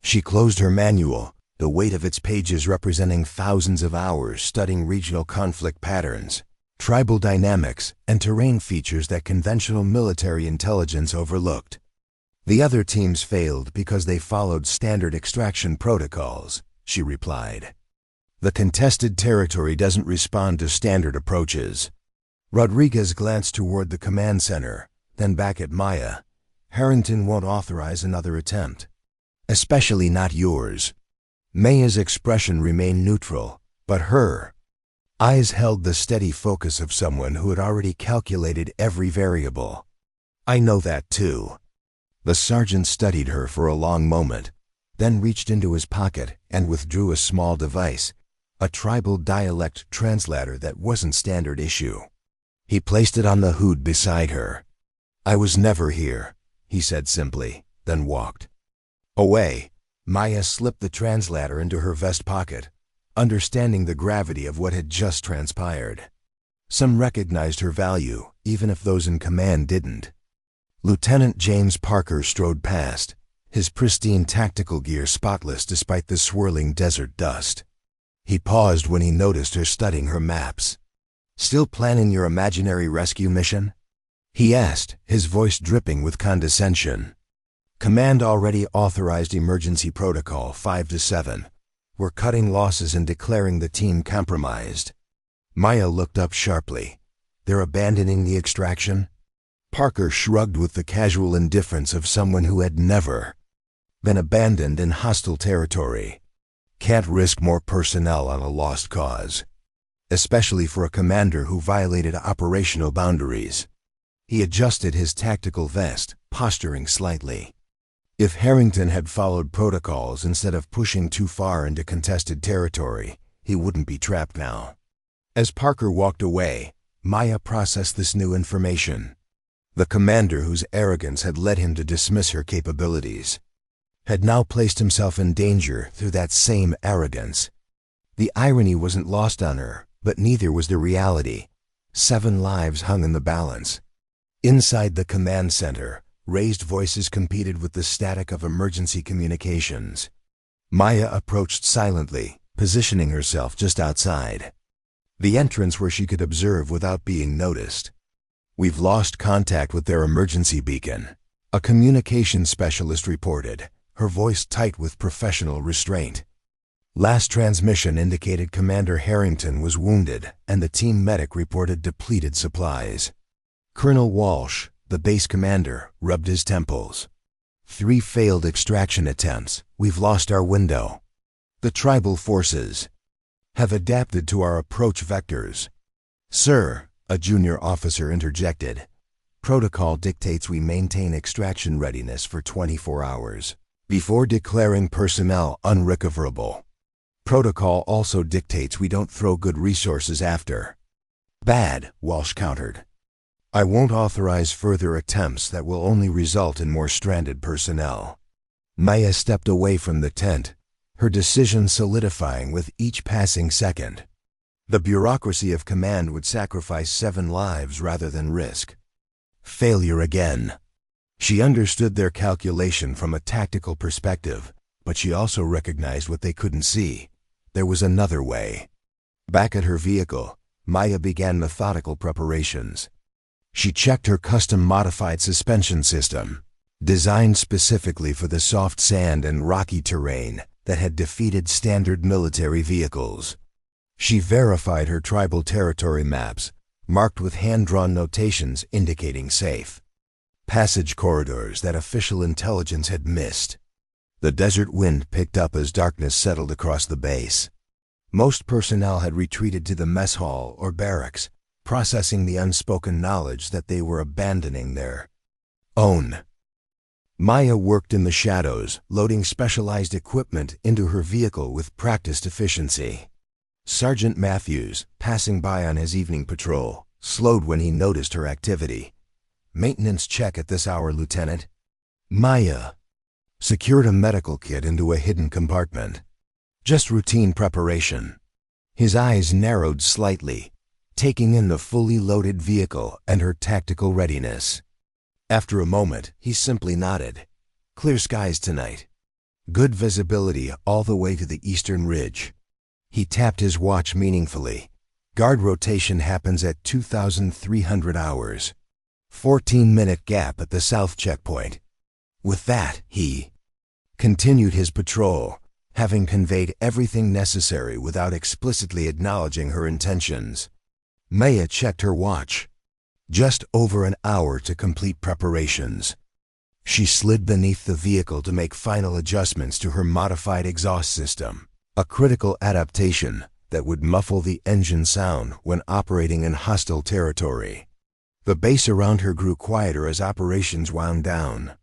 She closed her manual, the weight of its pages representing thousands of hours studying regional conflict patterns, tribal dynamics, and terrain features that conventional military intelligence overlooked. The other teams failed because they followed standard extraction protocols, she replied. The contested territory doesn't respond to standard approaches. Rodriguez glanced toward the command center, then back at Maya. Harrington won't authorize another attempt. Especially not yours. Maya's expression remained neutral, but her eyes held the steady focus of someone who had already calculated every variable. I know that too. The sergeant studied her for a long moment, then reached into his pocket and withdrew a small device, a tribal dialect translator that wasn't standard issue. He placed it on the hood beside her. I was never here, he said simply, then walked away. Maya slipped the translator into her vest pocket, understanding the gravity of what had just transpired. Some recognized her value, even if those in command didn't. Lieutenant James Parker strode past, his pristine tactical gear spotless despite the swirling desert dust. He paused when he noticed her studying her maps. Still planning your imaginary rescue mission? He asked, his voice dripping with condescension. Command already authorized emergency protocol 5-7. We're cutting losses and declaring the team compromised. Maya looked up sharply. They're abandoning the extraction? Parker shrugged with the casual indifference of someone who had never been abandoned in hostile territory. Can't risk more personnel on a lost cause, especially for a commander who violated operational boundaries. He adjusted his tactical vest, posturing slightly. If Harrington had followed protocols instead of pushing too far into contested territory, he wouldn't be trapped now. As Parker walked away, Maya processed this new information. The commander whose arrogance had led him to dismiss her capabilities had now placed himself in danger through that same arrogance. The irony wasn't lost on her, but neither was the reality. 7 lives hung in the balance. Inside the command center, raised voices competed with the static of emergency communications. Maya approached silently, positioning herself just outside the entrance where she could observe without being noticed. We've lost contact with their emergency beacon, a communications specialist reported, her voice tight with professional restraint. Last transmission indicated Commander Harrington was wounded, and the team medic reported depleted supplies. Colonel Walsh, the base commander, rubbed his temples. 3 failed extraction attempts. We've lost our window. The tribal forces have adapted to our approach vectors. Sir, a junior officer interjected. Protocol dictates we maintain extraction readiness for 24 hours before declaring personnel unrecoverable. Protocol also dictates we don't throw good resources after bad, Walsh countered. I won't authorize further attempts that will only result in more stranded personnel. Maya stepped away from the tent, her decision solidifying with each passing second. The bureaucracy of command would sacrifice 7 lives rather than risk failure again. She understood their calculation from a tactical perspective, but she also recognized what they couldn't see. There was another way. Back at her vehicle, Maya began methodical preparations. She checked her custom-modified suspension system, designed specifically for the soft sand and rocky terrain that had defeated standard military vehicles. She verified her tribal territory maps, marked with hand-drawn notations indicating safe passage corridors that official intelligence had missed. The desert wind picked up as darkness settled across the base. Most personnel had retreated to the mess hall or barracks, processing the unspoken knowledge that they were abandoning their own. Maya worked in the shadows, loading specialized equipment into her vehicle with practiced efficiency. Sergeant Matthews, passing by on his evening patrol, slowed when he noticed her activity. Maintenance check at this hour, Lieutenant. Maya secured a medical kit into a hidden compartment. Just routine preparation. His eyes narrowed slightly, taking in the fully loaded vehicle and her tactical readiness. After a moment, he simply nodded. Clear skies tonight. Good visibility all the way to the eastern ridge. He tapped his watch meaningfully. Guard rotation happens at 2,300 hours. 14-minute gap at the south checkpoint. With that, he continued his patrol, having conveyed everything necessary without explicitly acknowledging her intentions. Maya checked her watch. Just over an hour to complete preparations. She slid beneath the vehicle to make final adjustments to her modified exhaust system, a critical adaptation that would muffle the engine sound when operating in hostile territory. The base around her grew quieter as operations wound down.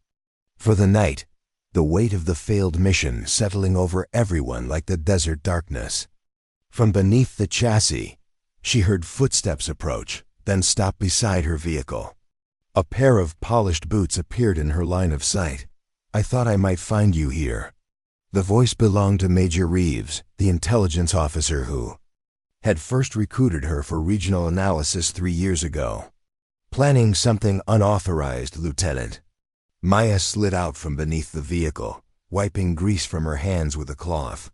For the night, the weight of the failed mission settling over everyone like the desert darkness. From beneath the chassis, she heard footsteps approach, then stop beside her vehicle. A pair of polished boots appeared in her line of sight. "I thought I might find you here." The voice belonged to Major Reeves, the intelligence officer who had first recruited her for regional analysis 3 years ago. "Planning something unauthorized, Lieutenant." Maya slid out from beneath the vehicle, wiping grease from her hands with a cloth.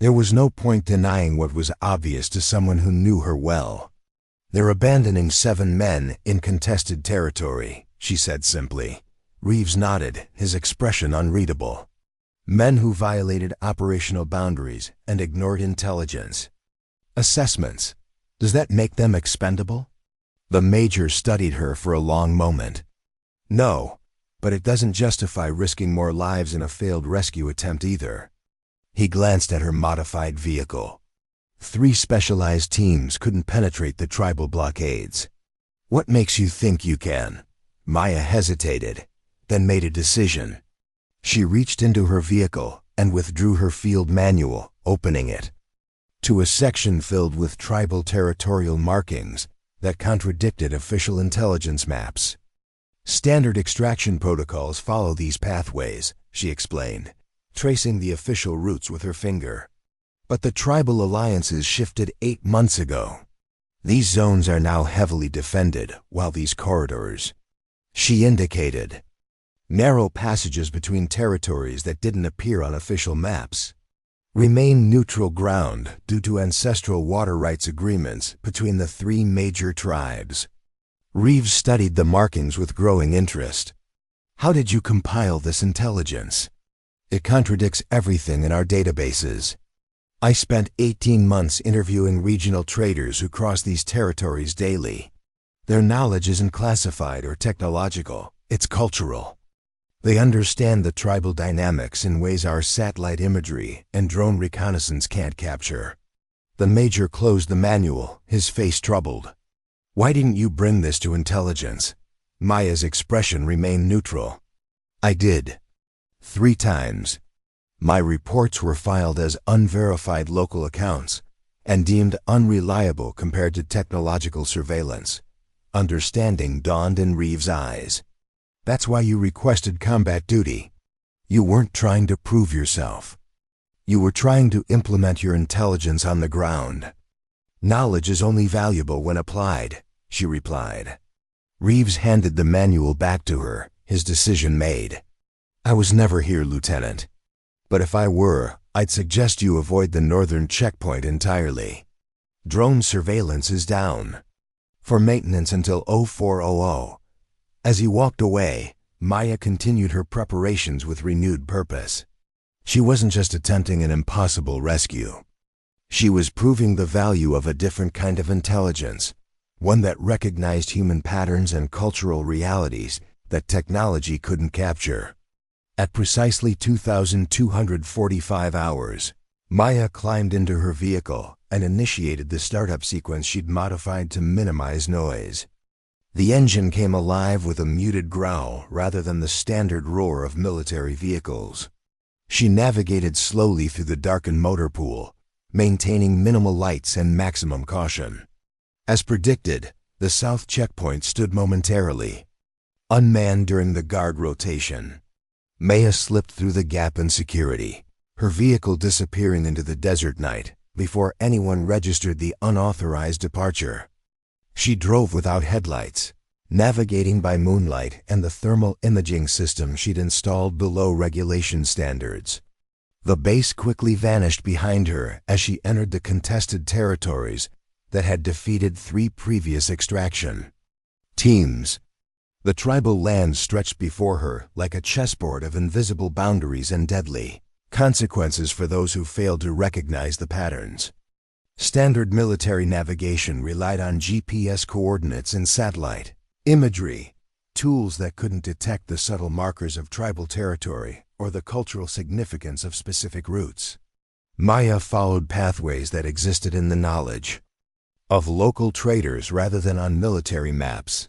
There was no point denying what was obvious to someone who knew her well. "They're abandoning 7 men in contested territory," she said simply. Reeves nodded, his expression unreadable. "Men who violated operational boundaries and ignored intelligence assessments. Does that make them expendable?" The major studied her for a long moment. "No, but it doesn't justify risking more lives in a failed rescue attempt either." He glanced at her modified vehicle. 3 specialized teams couldn't penetrate the tribal blockades. "What makes you think you can?" Maya hesitated, then made a decision. She reached into her vehicle and withdrew her field manual, opening it to a section filled with tribal territorial markings that contradicted official intelligence maps. "Standard extraction protocols follow these pathways," she explained, tracing the official routes with her finger. "But the tribal alliances shifted 8 months ago. These zones are now heavily defended, while these corridors," she indicated, narrow passages between territories that didn't appear on official maps, remain neutral ground due to ancestral water rights agreements between the 3 major tribes. Reeves studied the markings with growing interest. "How did you compile this intelligence? It contradicts everything in our databases." "I spent 18 months interviewing regional traders who cross these territories daily. Their knowledge isn't classified or technological, it's cultural. They understand the tribal dynamics in ways our satellite imagery and drone reconnaissance can't capture." The major closed the manual, his face troubled. "Why didn't you bring this to intelligence?" Maya's expression remained neutral. "I did. 3 times. My reports were filed as unverified local accounts and deemed unreliable compared to technological surveillance." Understanding dawned in Reeves' eyes. "That's why you requested combat duty. You weren't trying to prove yourself. You were trying to implement your intelligence on the ground." "Knowledge is only valuable when applied," she replied. Reeves handed the manual back to her, his decision made. "I was never here, Lieutenant. But if I were, I'd suggest you avoid the northern checkpoint entirely. Drone surveillance is down for maintenance until 0400. As he walked away, Maya continued her preparations with renewed purpose. She wasn't just attempting an impossible rescue. She was proving the value of a different kind of intelligence, one that recognized human patterns and cultural realities that technology couldn't capture. At precisely 2,245 hours, Maya climbed into her vehicle and initiated the startup sequence she'd modified to minimize noise. The engine came alive with a muted growl rather than the standard roar of military vehicles. She navigated slowly through the darkened motor pool, maintaining minimal lights and maximum caution. As predicted, the south checkpoint stood momentarily, unmanned during the guard rotation. Maya slipped through the gap in security, her vehicle disappearing into the desert night before anyone registered the unauthorized departure. She drove without headlights, navigating by moonlight and the thermal imaging system she'd installed below regulation standards. The base quickly vanished behind her as she entered the contested territories that had defeated 3 previous extraction teams. The tribal land stretched before her like a chessboard of invisible boundaries and deadly consequences for those who failed to recognize the patterns. Standard military navigation relied on GPS coordinates and satellite imagery, tools that couldn't detect the subtle markers of tribal territory or the cultural significance of specific routes. Maya followed pathways that existed in the knowledge of local traders rather than on military maps.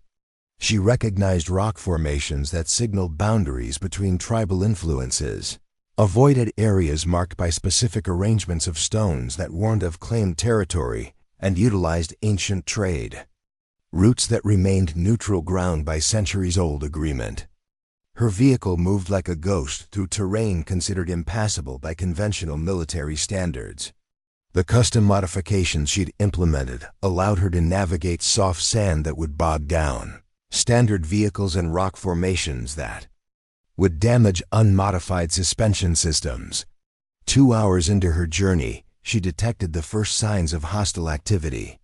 She recognized rock formations that signaled boundaries between tribal influences, avoided areas marked by specific arrangements of stones that warned of claimed territory, and utilized ancient trade routes that remained neutral ground by centuries-old agreement. Her vehicle moved like a ghost through terrain considered impassable by conventional military standards. The custom modifications she'd implemented allowed her to navigate soft sand that would bog down, standard vehicles and rock formations that would damage unmodified suspension systems. 2 hours into her journey, she detected the first signs of hostile activity.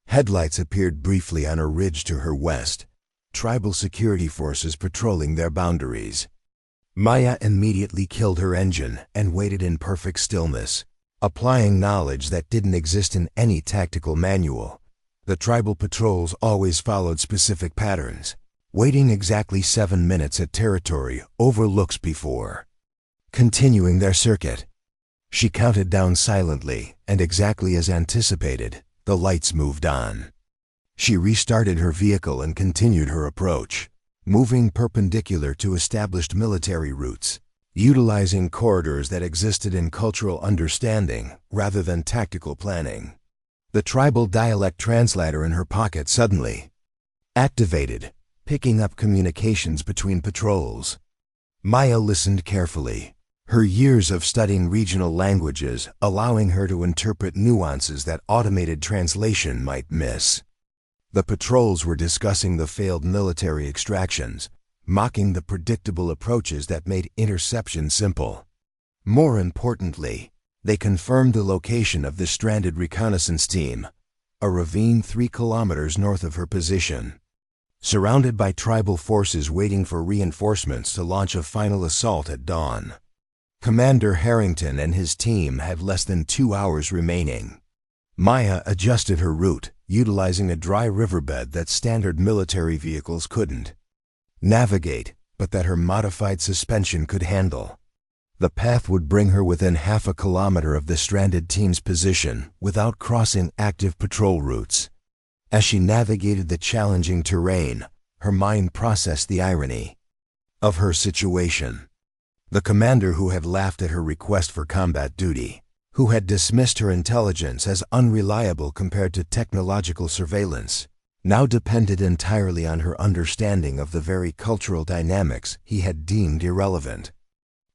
Headlights appeared briefly on a ridge to her west, tribal security forces patrolling their boundaries. Maya immediately killed her engine and waited in perfect stillness, applying knowledge that didn't exist in any tactical manual. The tribal patrols always followed specific patterns, waiting exactly 7 minutes at territory overlooks before continuing their circuit. She counted down silently, and exactly as anticipated, the lights moved on. She restarted her vehicle and continued her approach, moving perpendicular to established military routes, utilizing corridors that existed in cultural understanding rather than tactical planning. The tribal dialect translator in her pocket suddenly activated, picking up communications between patrols. Maya listened carefully, her years of studying regional languages allowing her to interpret nuances that automated translation might miss. The patrols were discussing the failed military extractions, mocking the predictable approaches that made interception simple. More importantly, they confirmed the location of the stranded reconnaissance team, a ravine 3 kilometers north of her position. Surrounded by tribal forces waiting for reinforcements to launch a final assault at dawn. Commander Harrington and his team had less than 2 hours remaining. Maya adjusted her route, utilizing a dry riverbed that standard military vehicles couldn't navigate, but that her modified suspension could handle. The path would bring her within half a kilometer of the stranded team's position without crossing active patrol routes. As she navigated the challenging terrain, her mind processed the irony of her situation. The commander who had laughed at her request for combat duty, who had dismissed her intelligence as unreliable compared to technological surveillance, now depended entirely on her understanding of the very cultural dynamics he had deemed irrelevant.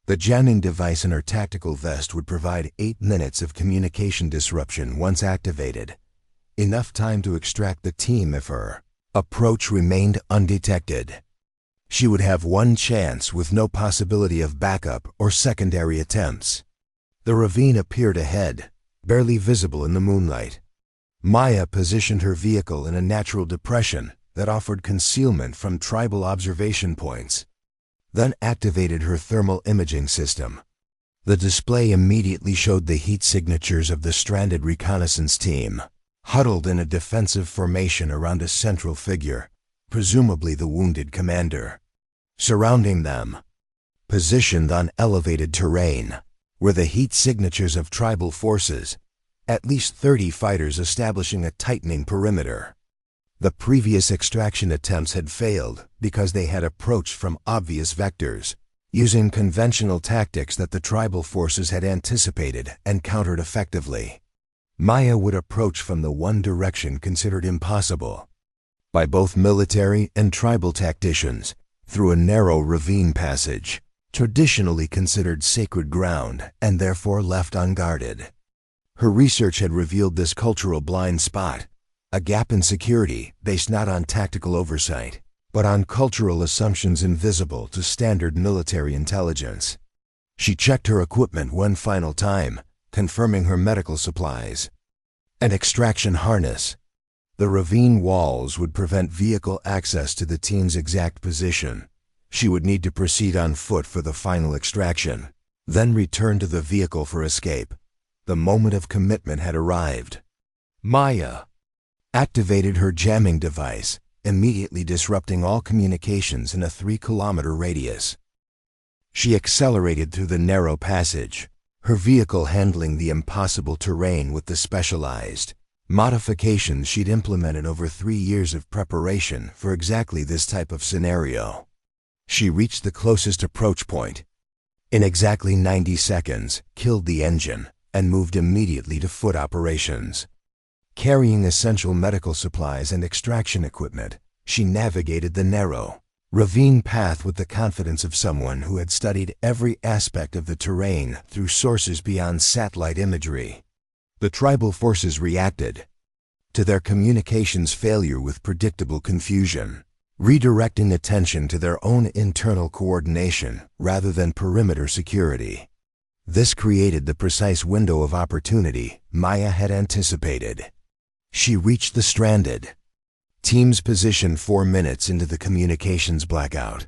The jamming device in her tactical vest would provide 8 minutes of communication disruption once activated, enough time to extract the team if her approach remained undetected. She would have one chance with no possibility of backup or secondary attempts. The ravine appeared ahead, barely visible in the moonlight. Maya positioned her vehicle in a natural depression that offered concealment from tribal observation points, then activated her thermal imaging system. The display immediately showed the heat signatures of the stranded reconnaissance team, huddled in a defensive formation around a central figure, presumably the wounded commander. Surrounding them, positioned on elevated terrain, were the heat signatures of tribal forces, at least 30 fighters establishing a tightening perimeter. The previous extraction attempts had failed because they had approached from obvious vectors, using conventional tactics that the tribal forces had anticipated and countered effectively. Maya would approach from the one direction considered impossible by both military and tribal tacticians, through a narrow ravine passage, traditionally considered sacred ground and therefore left unguarded. Her research had revealed this cultural blind spot, a gap in security based not on tactical oversight, but on cultural assumptions invisible to standard military intelligence. She checked her equipment one final time, confirming her medical supplies, an extraction harness, The ravine walls would prevent vehicle access to the team's exact position. She would need to proceed on foot for the final extraction, then return to the vehicle for escape. The moment of commitment had arrived. Maya activated her jamming device, immediately disrupting all communications in a 3-kilometer radius. She accelerated through the narrow passage, her vehicle handling the impossible terrain with the specialized modifications she'd implemented over 3 years of preparation for exactly this type of scenario. She reached the closest approach point. In exactly 90 seconds, killed the engine, and moved immediately to foot operations. Carrying essential medical supplies and extraction equipment, she navigated the narrow ravine path with the confidence of someone who had studied every aspect of the terrain through sources beyond satellite imagery. The tribal forces reacted to their communications failure with predictable confusion, redirecting attention to their own internal coordination rather than perimeter security. This created the precise window of opportunity Maya had anticipated. She reached the stranded team's position 4 minutes into the communications blackout.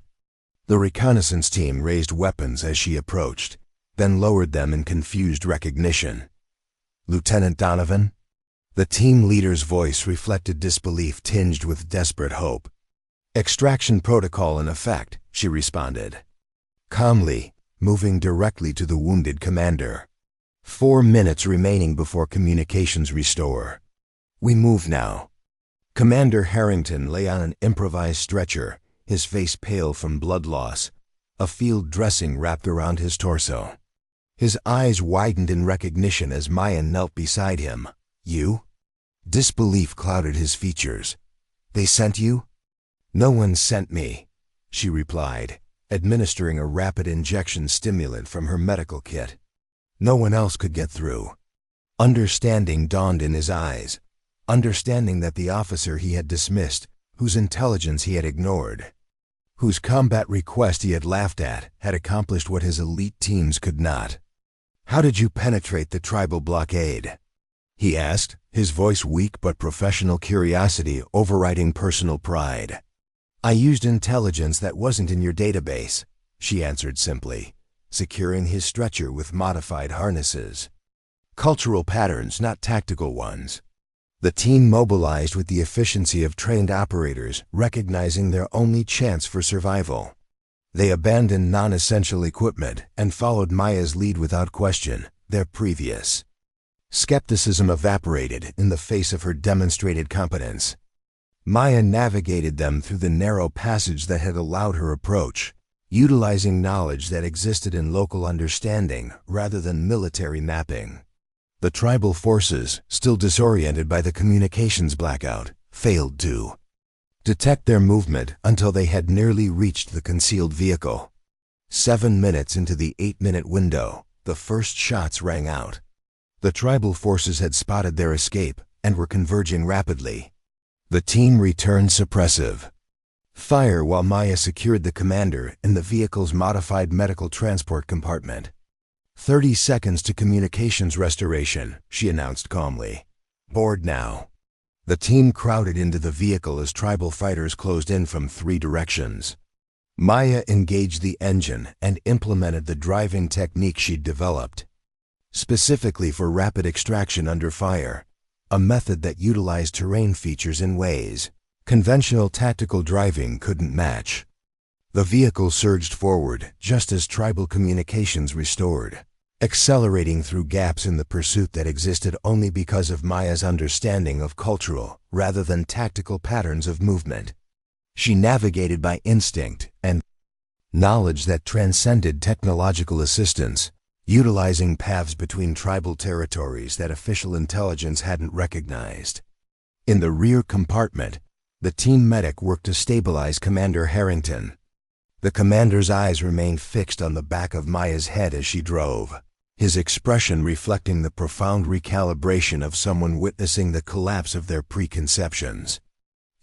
The reconnaissance team raised weapons as she approached, then lowered them in confused recognition. "Lieutenant Donovan?" The team leader's voice reflected disbelief tinged with desperate hope. "Extraction protocol in effect," she responded, calmly, moving directly to the wounded commander. 4 minutes remaining before communications restore. "We move now." Commander Harrington lay on an improvised stretcher, his face pale from blood loss, a field dressing wrapped around his torso. His eyes widened in recognition as Maya knelt beside him. "You?" Disbelief clouded his features. "They sent you?" "No one sent me," she replied, administering a rapid injection stimulant from her medical kit. "No one else could get through." Understanding dawned in his eyes, understanding that the officer he had dismissed, whose intelligence he had ignored, whose combat request he had laughed at, had accomplished what his elite teams could not. "How did you penetrate the tribal blockade?" he asked, his voice weak but professional curiosity overriding personal pride. "I used intelligence that wasn't in your database," she answered simply, securing his stretcher with modified harnesses. "Cultural patterns, not tactical ones." The team mobilized with the efficiency of trained operators, recognizing their only chance for survival. They abandoned non-essential equipment and followed Maya's lead without question. Their previous skepticism evaporated in the face of her demonstrated competence. Maya navigated them through the narrow passage that had allowed her approach, utilizing knowledge that existed in local understanding rather than military mapping. The tribal forces, still disoriented by the communications blackout, failed to detect their movement until they had nearly reached the concealed vehicle. 7 minutes into the 8-minute window, the first shots rang out. The tribal forces had spotted their escape and were converging rapidly. The team returned suppressive fire while Maya secured the commander in the vehicle's modified medical transport compartment. 30 seconds to communications restoration, she announced calmly. "Board now." The team crowded into the vehicle as tribal fighters closed in from 3 directions. Maya engaged the engine and implemented the driving technique she'd developed, specifically for rapid extraction under fire, a method that utilized terrain features in ways conventional tactical driving couldn't match. The vehicle surged forward just as tribal communications restored, accelerating through gaps in the pursuit that existed only because of Maya's understanding of cultural rather than tactical patterns of movement. She navigated by instinct and knowledge that transcended technological assistance, utilizing paths between tribal territories that official intelligence hadn't recognized. In the rear compartment, the team medic worked to stabilize Commander Harrington. The commander's eyes remained fixed on the back of Maya's head as she drove, his expression reflecting the profound recalibration of someone witnessing the collapse of their preconceptions.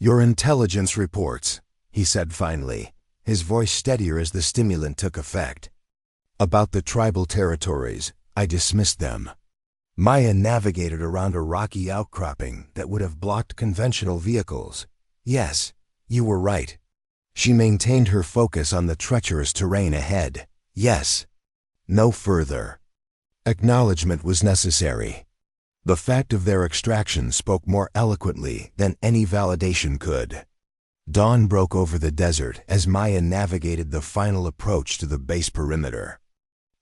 "Your intelligence reports," he said finally, his voice steadier as the stimulant took effect. "About the tribal territories, I dismissed them. Maya navigated around a rocky outcropping that would have blocked conventional vehicles. Yes, you were right. She maintained her focus on the treacherous terrain ahead. Yes. No further. Acknowledgement was necessary. The fact of their extraction spoke more eloquently than any validation could. Dawn broke over the desert as Maya navigated the final approach to the base perimeter.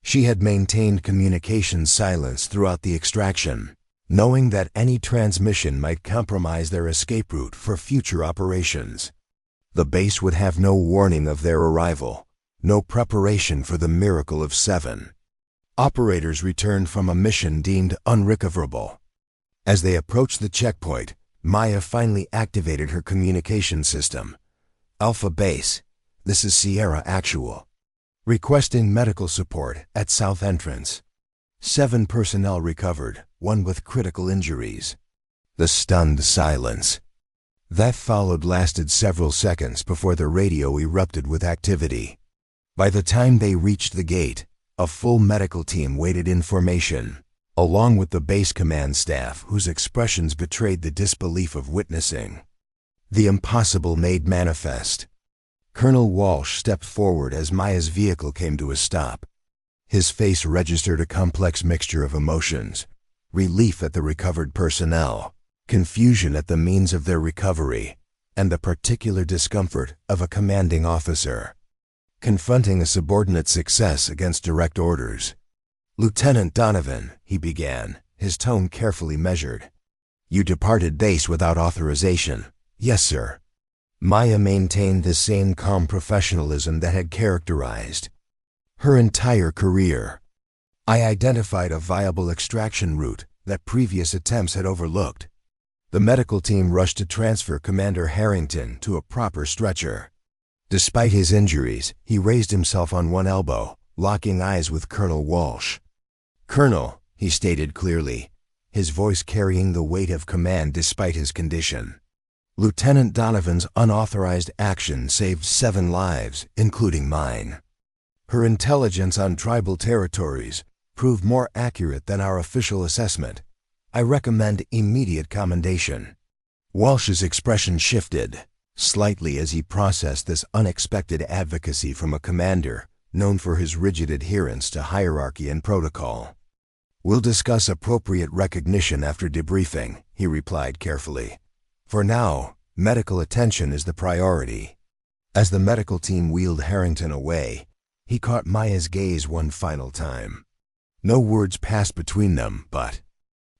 She had maintained communication silence throughout the extraction, knowing that any transmission might compromise their escape route for future operations. The base would have no warning of their arrival, no preparation for the miracle of 7. Operators returned from a mission deemed unrecoverable. As they approached the checkpoint, Maya finally activated her communication system. Alpha Base, this is Sierra Actual. Requesting medical support at South Entrance. 7 personnel recovered, 1 with critical injuries. The stunned silence that followed lasted several seconds before the radio erupted with activity. By the time they reached the gate, a full medical team waited in formation, along with the base command staff whose expressions betrayed the disbelief of witnessing the impossible made manifest. Colonel Walsh stepped forward as Maya's vehicle came to a stop. His face registered a complex mixture of emotions: relief at the recovered personnel, confusion at the means of their recovery, and the particular discomfort of a commanding officer confronting a subordinate's success against direct orders. "Lieutenant Donovan," he began, his tone carefully measured. "You departed base without authorization." "Yes, sir." Maya maintained the same calm professionalism that had characterized her entire career. "I identified a viable extraction route that previous attempts had overlooked." The medical team rushed to transfer Commander Harrington to a proper stretcher. Despite his injuries, he raised himself on one elbow, locking eyes with Colonel Walsh. "Colonel," he stated clearly, his voice carrying the weight of command despite his condition. "Lieutenant Donovan's unauthorized action saved 7 lives, including mine. Her intelligence on tribal territories proved more accurate than our official assessment. I recommend immediate commendation." Walsh's expression shifted slightly as he processed this unexpected advocacy from a commander known for his rigid adherence to hierarchy and protocol. "We'll discuss appropriate recognition after debriefing," he replied carefully. "For now, medical attention is the priority." As the medical team wheeled Harrington away, he caught Maya's gaze one final time. No words passed between them, but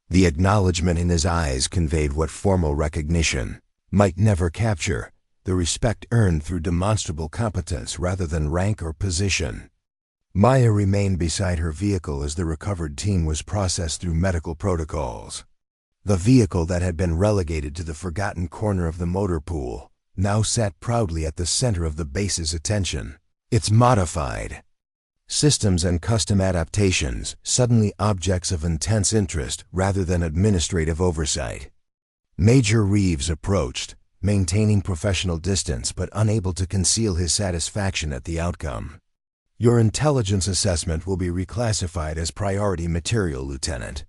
the acknowledgement in his eyes conveyed what formal recognition might never capture: the respect earned through demonstrable competence rather than rank or position. Maya remained beside her vehicle as the recovered team was processed through medical protocols. The vehicle that had been relegated to the forgotten corner of the motor pool now sat proudly at the center of the base's attention. Its modified systems and custom adaptations suddenly objects of intense interest rather than administrative oversight. Major Reeves approached, maintaining professional distance but unable to conceal his satisfaction at the outcome. "Your intelligence assessment will be reclassified as priority material, Lieutenant.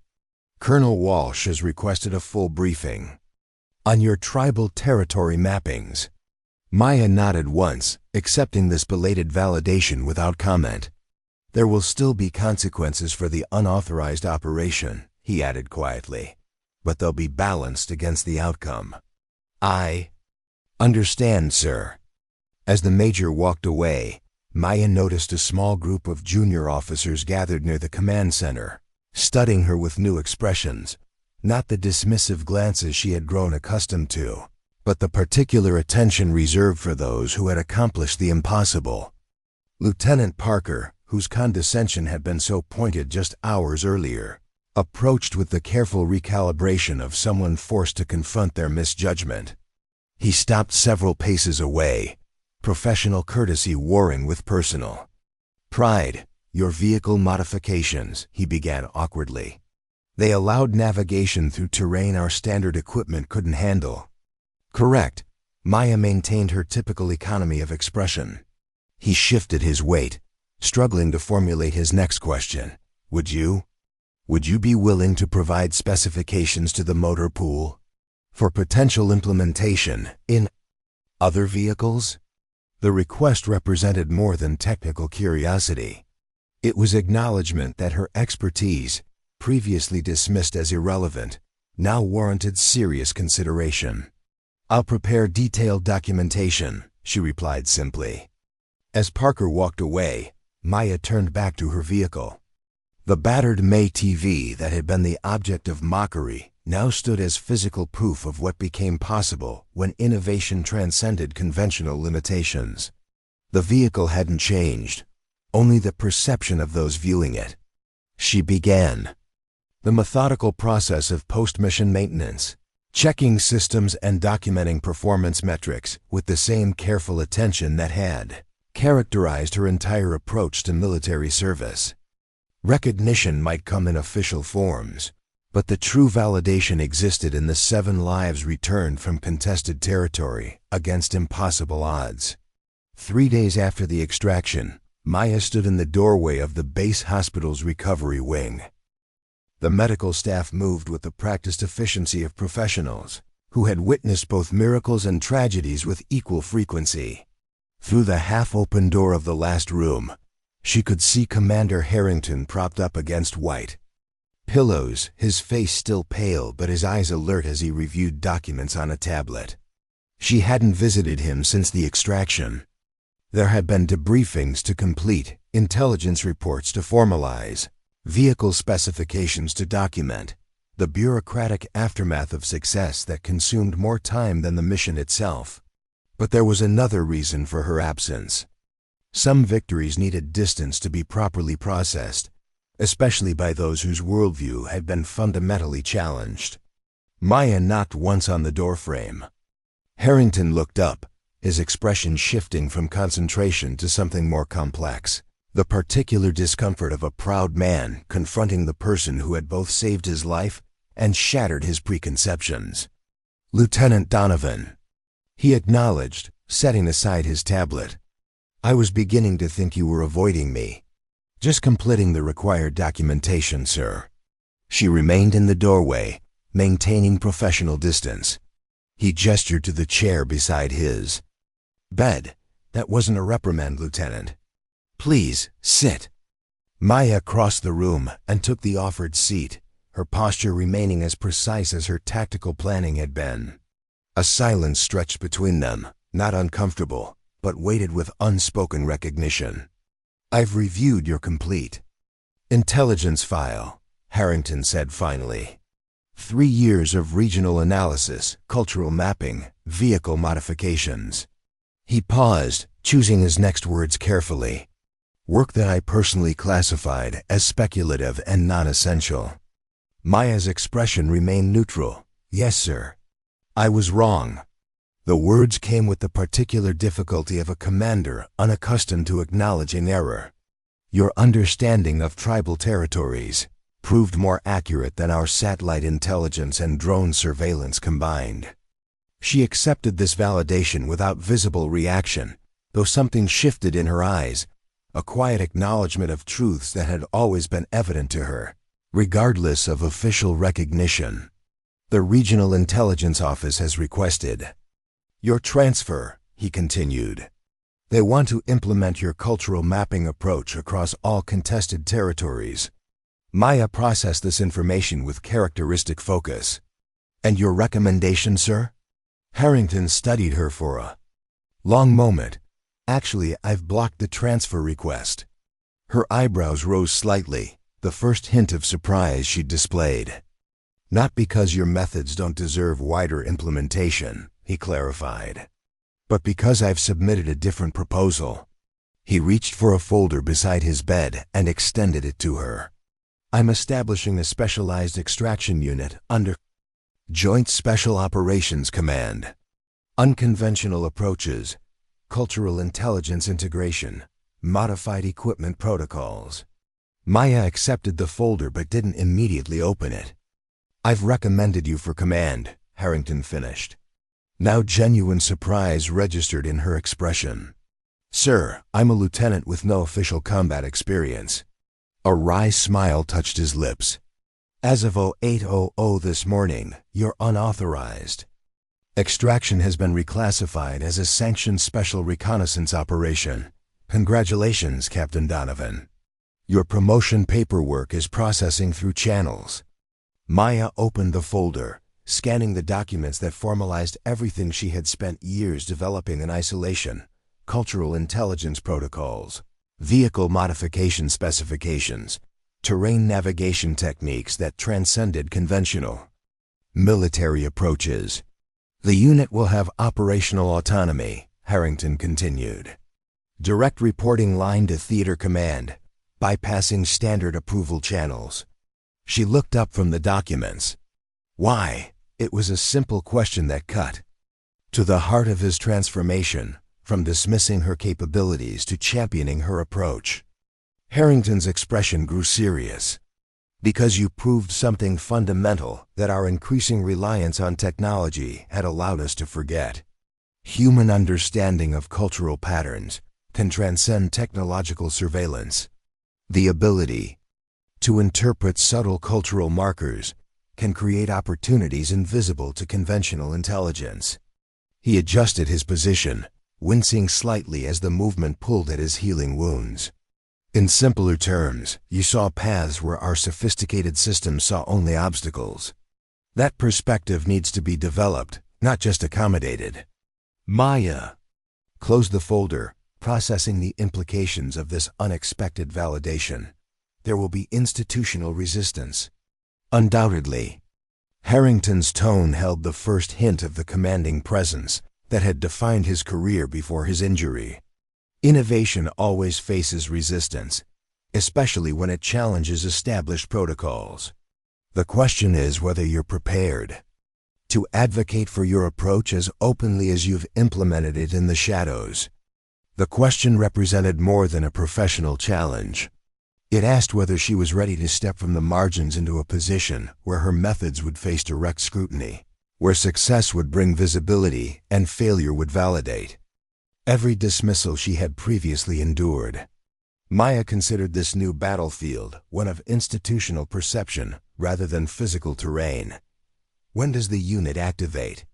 Colonel Walsh has requested a full briefing on your tribal territory mappings." Maya nodded once, accepting this belated validation without comment. "There will still be consequences for the unauthorized operation," he added quietly, "but they'll be balanced against the outcome." "I understand, sir." As the major walked away, Maya noticed a small group of junior officers gathered near the command center, studying her with new expressions, not the dismissive glances she had grown accustomed to, but the particular attention reserved for those who had accomplished the impossible. Lieutenant Parker, whose condescension had been so pointed just hours earlier, approached with the careful recalibration of someone forced to confront their misjudgment. He stopped several paces away, professional courtesy warring with personal pride. "Your vehicle modifications," he began awkwardly. "They allowed navigation through terrain our standard equipment couldn't handle." "Correct." Maya maintained her typical economy of expression. He shifted his weight, struggling to formulate his next question. "Would you Would you be willing to provide specifications to the motor pool for potential implementation in other vehicles? The request represented more than technical curiosity. It was acknowledgement that her expertise, previously dismissed as irrelevant, now warranted serious consideration. "I'll prepare detailed documentation," she replied simply. As Parker walked away, Maya turned back to her vehicle. The battered May TV that had been the object of mockery now stood as physical proof of what became possible when innovation transcended conventional limitations. The vehicle hadn't changed, only the perception of those viewing it. She began the methodical process of post-mission maintenance, checking systems and documenting performance metrics with the same careful attention that had characterized her entire approach to military service. Recognition might come in official forms, but the true validation existed in the 7 lives returned from contested territory against impossible odds. 3 days after the extraction, Maya stood in the doorway of the base hospital's recovery wing. The medical staff moved with the practiced efficiency of professionals who had witnessed both miracles and tragedies with equal frequency. Through the half-open door of the last room, she could see Commander Harrington propped up against white pillows, his face still pale but his eyes alert as he reviewed documents on a tablet. She hadn't visited him since the extraction. There had been debriefings to complete, intelligence reports to formalize, vehicle specifications to document, the bureaucratic aftermath of success that consumed more time than the mission itself. But there was another reason for her absence. Some victories needed distance to be properly processed, especially by those whose worldview had been fundamentally challenged. Maya knocked once on the doorframe. Harrington looked up, his expression shifting from concentration to something more complex, the particular discomfort of a proud man confronting the person who had both saved his life and shattered his preconceptions. "Lieutenant Donovan," he acknowledged, setting aside his tablet. "I was beginning to think you were avoiding me." "Just completing the required documentation, sir." She remained in the doorway, maintaining professional distance. He gestured to the chair beside his. "Bed, that wasn't a reprimand, Lieutenant. Please, sit." Maya crossed the room and took the offered seat, her posture remaining as precise as her tactical planning had been. A silence stretched between them, not uncomfortable, but weighted with unspoken recognition. "I've reviewed your complete intelligence file," Harrington said finally. 3 years of regional analysis, cultural mapping, vehicle modifications. He paused, choosing his next words carefully. "Work that I personally classified as speculative and non-essential." Maya's expression remained neutral. "Yes, sir. I was wrong." The words came with the particular difficulty of a commander unaccustomed to acknowledging error. "Your understanding of tribal territories proved more accurate than our satellite intelligence and drone surveillance combined." She accepted this validation without visible reaction, though something shifted in her eyes, a quiet acknowledgement of truths that had always been evident to her, regardless of official recognition. "The Regional Intelligence Office has requested your transfer," he continued. "They want to implement your cultural mapping approach across all contested territories." Maya processed this information with characteristic focus. "And your recommendation, sir?" Harrington studied her for a long moment. "Actually, I've blocked the transfer request." Her eyebrows rose slightly, the first hint of surprise she'd displayed. "Not because your methods don't deserve wider implementation," he clarified, "but because I've submitted a different proposal." He reached for a folder beside his bed and extended it to her. "I'm establishing a specialized extraction unit under Joint Special Operations Command. Unconventional approaches, cultural intelligence integration, modified equipment protocols." Maya accepted the folder but didn't immediately open it. "I've recommended you for command," Harrington finished. Now genuine surprise registered in her expression. "Sir, I'm a lieutenant with no official combat experience." A wry smile touched his lips. As of 0800 this morning, you're unauthorized. Extraction has been reclassified as a sanctioned special reconnaissance operation. Congratulations, Captain Donovan. Your promotion paperwork is processing through channels. Maya opened the folder, scanning the documents that formalized everything she had spent years developing in isolation: cultural intelligence protocols, vehicle modification specifications, terrain navigation techniques that transcended conventional military approaches. The unit will have operational autonomy, Harrington continued. Direct reporting line to theater command, bypassing standard approval channels. She looked up from the documents. Why? It was a simple question that cut to the heart of his transformation, from dismissing her capabilities to championing her approach. Harrington's expression grew serious. Because you proved something fundamental that our increasing reliance on technology had allowed us to forget. Human understanding of cultural patterns can transcend technological surveillance. The ability to interpret subtle cultural markers can create opportunities invisible to conventional intelligence. He adjusted his position, wincing slightly as the movement pulled at his healing wounds. In simpler terms, you saw paths where our sophisticated systems saw only obstacles. That perspective needs to be developed, not just accommodated. Maya closed the folder, processing the implications of this unexpected validation. There will be institutional resistance. Undoubtedly. Harrington's tone held the first hint of the commanding presence that had defined his career before his injury. Innovation always faces resistance, especially when it challenges established protocols. The question is whether you're prepared to advocate for your approach as openly as you've implemented it in the shadows. The question represented more than a professional challenge. It asked whether she was ready to step from the margins into a position where her methods would face direct scrutiny, where success would bring visibility and failure would validate every dismissal she had previously endured. Maya considered this new battlefield one of institutional perception rather than physical terrain. When does the unit activate?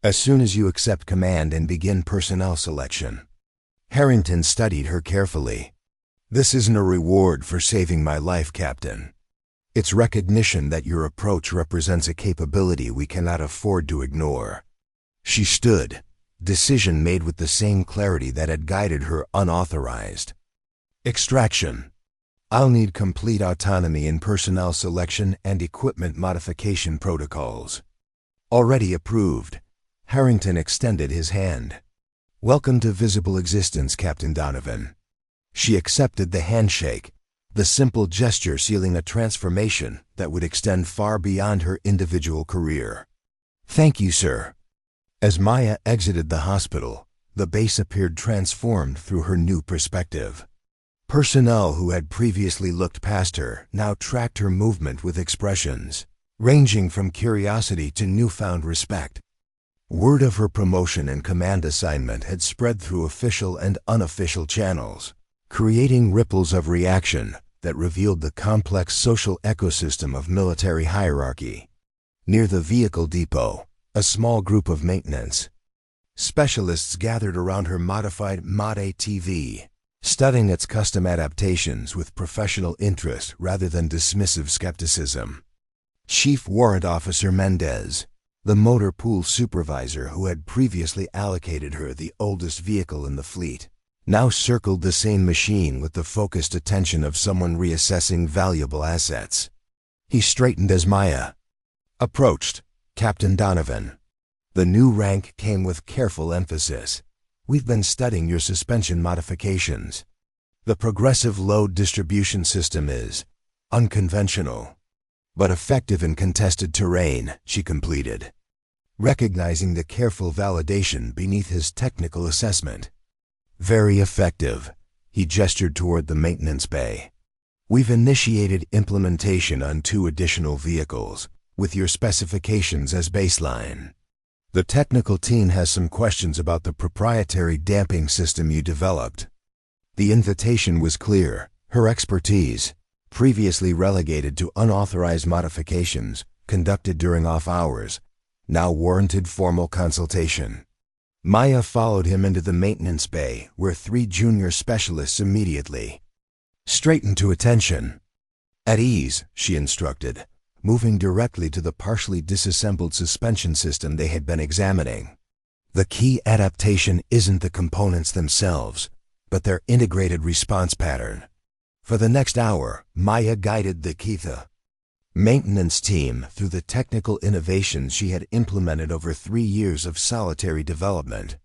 As soon as you accept command and begin personnel selection. Harrington studied her carefully. This isn't a reward for saving my life, Captain. It's recognition that your approach represents a capability we cannot afford to ignore. She stood, decision made with the same clarity that had guided her unauthorized. Extraction. I'll need complete autonomy in personnel selection and equipment modification protocols. Already approved. Harrington extended his hand. Welcome to visible existence, Captain Donovan. She accepted the handshake, the simple gesture sealing a transformation that would extend far beyond her individual career. Thank you, sir. As Maya exited the hospital, the base appeared transformed through her new perspective. Personnel who had previously looked past her now tracked her movement with expressions, ranging from curiosity to newfound respect. Word of her promotion and command assignment had spread through official and unofficial channels, creating ripples of reaction that revealed the complex social ecosystem of military hierarchy. Near the vehicle depot, a small group of maintenance specialists gathered around her modified Mod ATV, studying its custom adaptations with professional interest rather than dismissive skepticism. Chief Warrant Officer Mendez, the motor pool supervisor who had previously allocated her the oldest vehicle in the fleet, now circled the same machine with the focused attention of someone reassessing valuable assets. He straightened as Maya approached. Captain Donovan. The new rank came with careful emphasis. We've been studying your suspension modifications. The progressive load distribution system is unconventional, but effective in contested terrain, she completed, recognizing the careful validation beneath his technical assessment. Very effective. He gestured toward the maintenance bay. We've initiated implementation on 2 additional vehicles, with your specifications as baseline. The technical team has some questions about the proprietary damping system you developed. The invitation was clear, her expertise Previously relegated to unauthorized modifications conducted during off hours, now warranted formal consultation. Maya followed him into the maintenance bay, where 3 junior specialists immediately straightened to attention. At ease, she instructed, moving directly to the partially disassembled suspension system they had been examining. The key adaptation isn't the components themselves, but their integrated response pattern. For the next hour, Maya guided the Keitha maintenance team through the technical innovations she had implemented over 3 years of solitary development.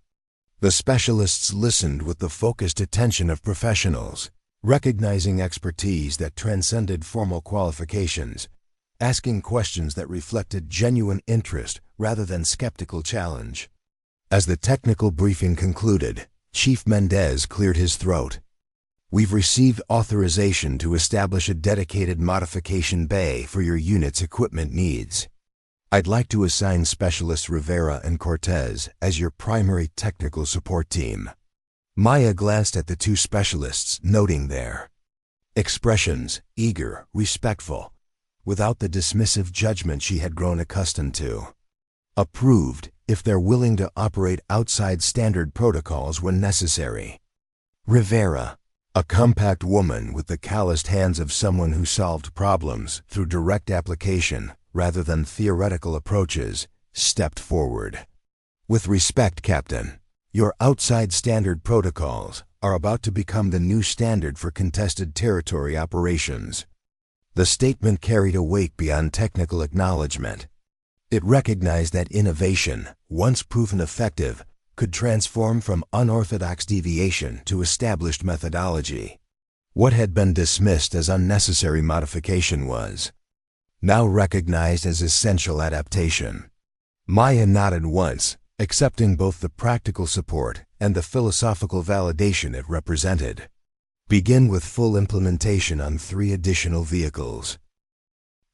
The specialists listened with the focused attention of professionals, recognizing expertise that transcended formal qualifications, asking questions that reflected genuine interest rather than skeptical challenge. As the technical briefing concluded, Chief Mendez cleared his throat. "We've received authorization to establish a dedicated modification bay for your unit's equipment needs. I'd like to assign Specialists Rivera and Cortez as your primary technical support team." Maya glanced at the 2 specialists, noting their expressions, eager, respectful, without the dismissive judgment she had grown accustomed to. Approved, if they're willing to operate outside standard protocols when necessary. Rivera, a compact woman with the calloused hands of someone who solved problems through direct application rather than theoretical approaches, stepped forward. "With respect, Captain, your outside standard protocols are about to become the new standard for contested territory operations." The statement carried a weight beyond technical acknowledgement. It recognized that innovation, once proven effective, could transform from unorthodox deviation to established methodology. What had been dismissed as unnecessary modification was now recognized as essential adaptation. Maya nodded once, accepting both the practical support and the philosophical validation it represented. "Begin with full implementation on 3 additional vehicles.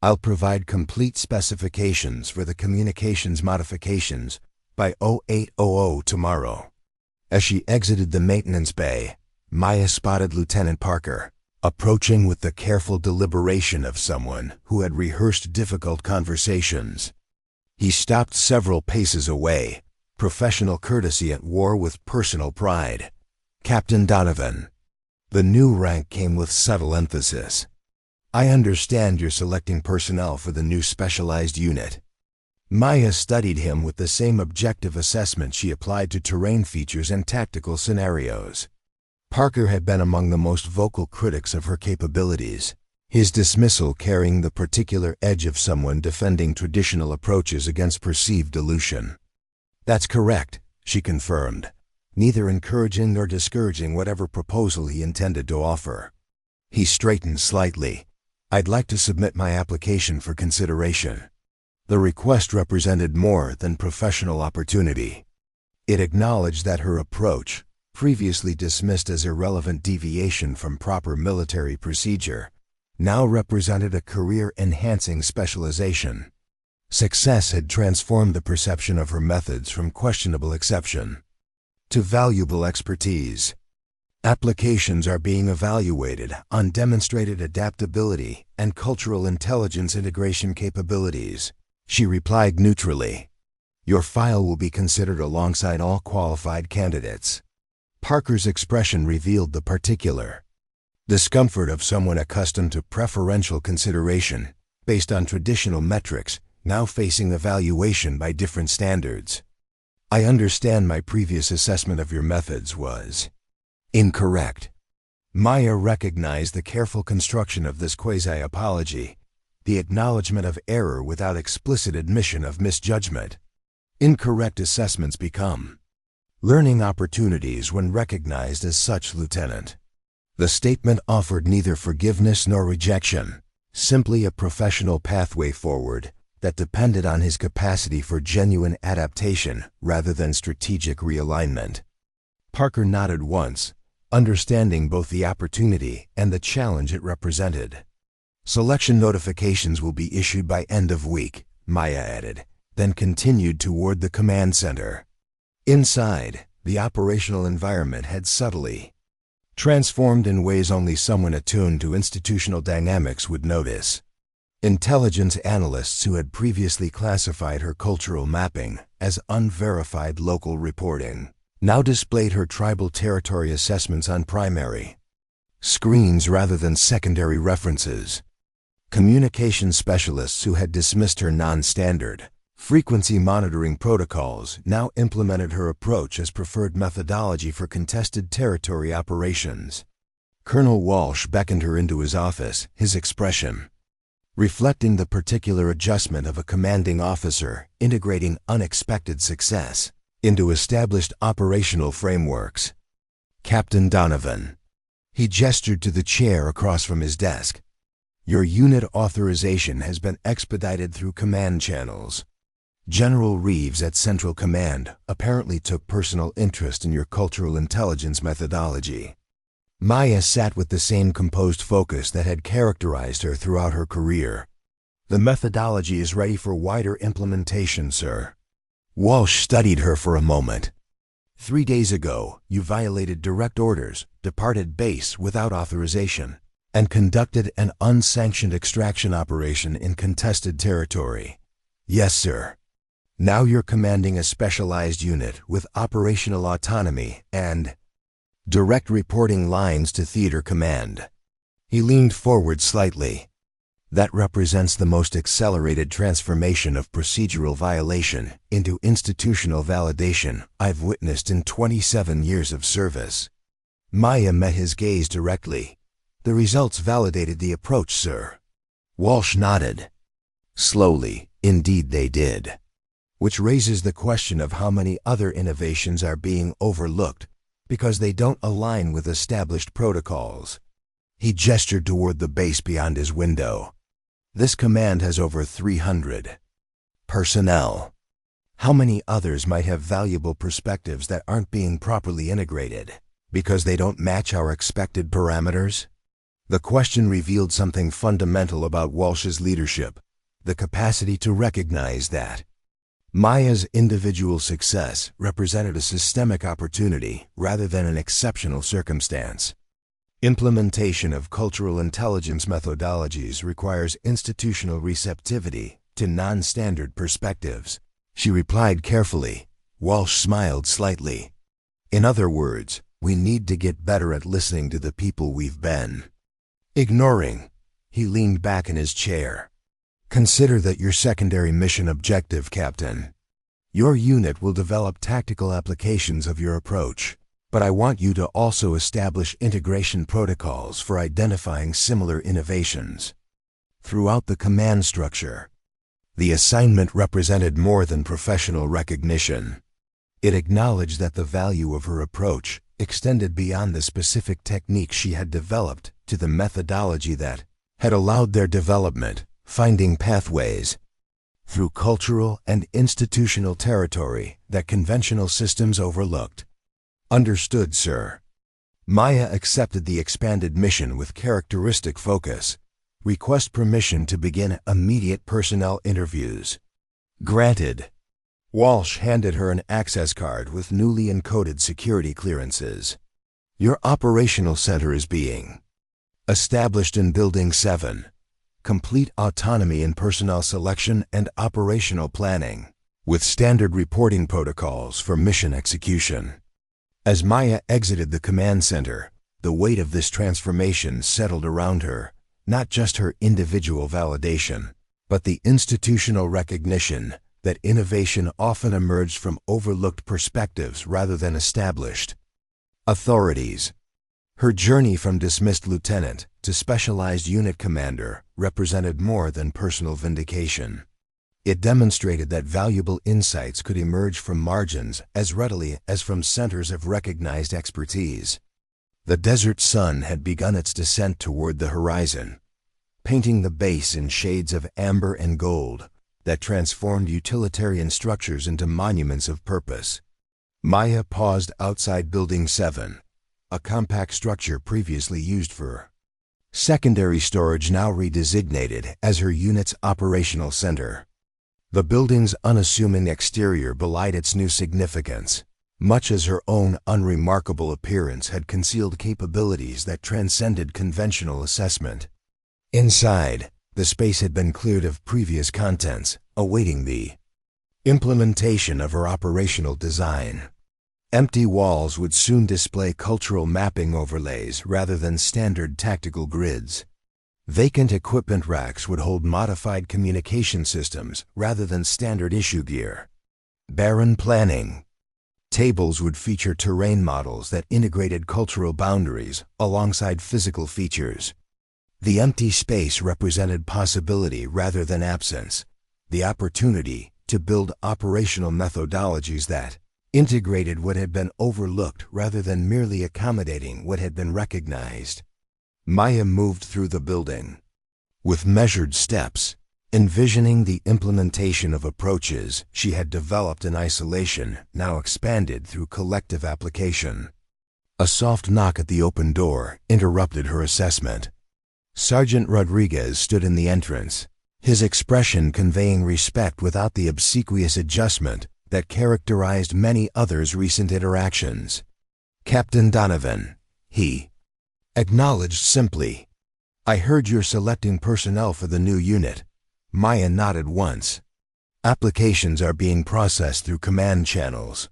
I'll provide complete specifications for the communications modifications by 0800 tomorrow." As she exited the maintenance bay, Maya spotted Lieutenant Parker, approaching with the careful deliberation of someone who had rehearsed difficult conversations. He stopped several paces away, professional courtesy at war with personal pride. "Captain Donovan." The new rank came with subtle emphasis. "I understand you're selecting personnel for the new specialized unit." Maya studied him with the same objective assessment she applied to terrain features and tactical scenarios. Parker had been among the most vocal critics of her capabilities, his dismissal carrying the particular edge of someone defending traditional approaches against perceived dilution. "That's correct," she confirmed, neither encouraging nor discouraging whatever proposal he intended to offer. He straightened slightly. "I'd like to submit my application for consideration." The request represented more than professional opportunity. It acknowledged that her approach, previously dismissed as irrelevant deviation from proper military procedure, now represented a career-enhancing specialization. Success had transformed the perception of her methods from questionable exception to valuable expertise. "Applications are being evaluated on demonstrated adaptability and cultural intelligence integration capabilities," she replied neutrally. "Your file will be considered alongside all qualified candidates." Parker's expression revealed the particular discomfort of someone accustomed to preferential consideration based on traditional metrics, now facing evaluation by different standards. "I understand my previous assessment of your methods was incorrect." Maya recognized the careful construction of this quasi-apology, the acknowledgement of error without explicit admission of misjudgment. Incorrect assessments become learning opportunities when recognized as such, Lieutenant. The statement offered neither forgiveness nor rejection, simply a professional pathway forward that depended on his capacity for genuine adaptation rather than strategic realignment. Parker nodded once, understanding both the opportunity and the challenge it represented. "Selection notifications will be issued by end of week," Maya added, then continued toward the command center. Inside, the operational environment had subtly transformed in ways only someone attuned to institutional dynamics would notice. Intelligence analysts who had previously classified her cultural mapping as unverified local reporting now displayed her tribal territory assessments on primary screens rather than secondary references. Communication specialists who had dismissed her non-standard frequency monitoring protocols now implemented her approach as preferred methodology for contested territory operations. Colonel Walsh beckoned her into his office, his expression reflecting the particular adjustment of a commanding officer integrating unexpected success into established operational frameworks. Captain Donovan. He gestured to the chair across from his desk. Your unit authorization has been expedited through command channels. General Reeves at Central Command apparently took personal interest in your cultural intelligence methodology. Maya sat with the same composed focus that had characterized her throughout her career. The methodology is ready for wider implementation, sir. Walsh studied her for a moment. 3 days ago, you violated direct orders, departed base without authorization, and conducted an unsanctioned extraction operation in contested territory. Yes, sir. Now you're commanding a specialized unit with operational autonomy and direct reporting lines to theater command. He leaned forward slightly. That represents the most accelerated transformation of procedural violation into institutional validation I've witnessed in 27 years of service. Maya met his gaze directly. The results validated the approach, sir. Walsh nodded. Slowly, indeed they did. Which raises the question of how many other innovations are being overlooked because they don't align with established protocols. He gestured toward the base beyond his window. This command has over 300 personnel. How many others might have valuable perspectives that aren't being properly integrated because they don't match our expected parameters? The question revealed something fundamental about Walsh's leadership, the capacity to recognize that Maya's individual success represented a systemic opportunity rather than an exceptional circumstance. Implementation of cultural intelligence methodologies requires institutional receptivity to non-standard perspectives. She replied carefully. Walsh smiled slightly. In other words, we need to get better at listening to the people we've been ignoring. He leaned back in his chair. Consider that your secondary mission objective, Captain. Your unit will develop tactical applications of your approach. But I want you to also establish integration protocols for identifying similar innovations throughout the command structure. The assignment represented more than professional recognition. It acknowledged that the value of her approach extended beyond the specific technique she had developed to the methodology that had allowed their development, finding pathways through cultural and institutional territory that conventional systems overlooked. Understood, sir. Maya accepted the expanded mission with characteristic focus. Request permission to begin immediate personnel interviews. Granted. Walsh handed her an access card with newly encoded security clearances. Your operational center is being established in Building 7. Complete autonomy in personnel selection and operational planning, with standard reporting protocols for mission execution. As Maya exited the command center, the weight of this transformation settled around her, not just her individual validation, but the institutional recognition that innovation often emerged from overlooked perspectives rather than established authorities. Her journey from dismissed lieutenant to specialized unit commander represented more than personal vindication. It demonstrated that valuable insights could emerge from margins as readily as from centers of recognized expertise. The desert sun had begun its descent toward the horizon, painting the base in shades of amber and gold that transformed utilitarian structures into monuments of purpose. Maya paused outside Building 7, a compact structure previously used for secondary storage now redesignated as her unit's operational center. The building's unassuming exterior belied its new significance. much as her own unremarkable appearance had concealed capabilities that transcended conventional assessment. Inside, the space had been cleared of previous contents, awaiting the implementation of her operational design. Empty walls would soon display cultural mapping overlays rather than standard tactical grids. Vacant equipment racks would hold modified communication systems rather than standard issue gear. Barren planning. Tables would feature terrain models that integrated cultural boundaries alongside physical features. The empty space represented possibility rather than absence, the opportunity to build operational methodologies that integrated what had been overlooked rather than merely accommodating what had been recognized. Maya moved through the building with measured steps, envisioning the implementation of approaches she had developed in isolation, now expanded through collective application. A soft knock at the open door interrupted her assessment. Sergeant Rodriguez stood in the entrance, his expression conveying respect without the obsequious adjustment that characterized many others' recent interactions. "Captain Donovan," he acknowledged simply. "I heard you're selecting personnel for the new unit." Maya nodded once. "Applications are being processed through command channels."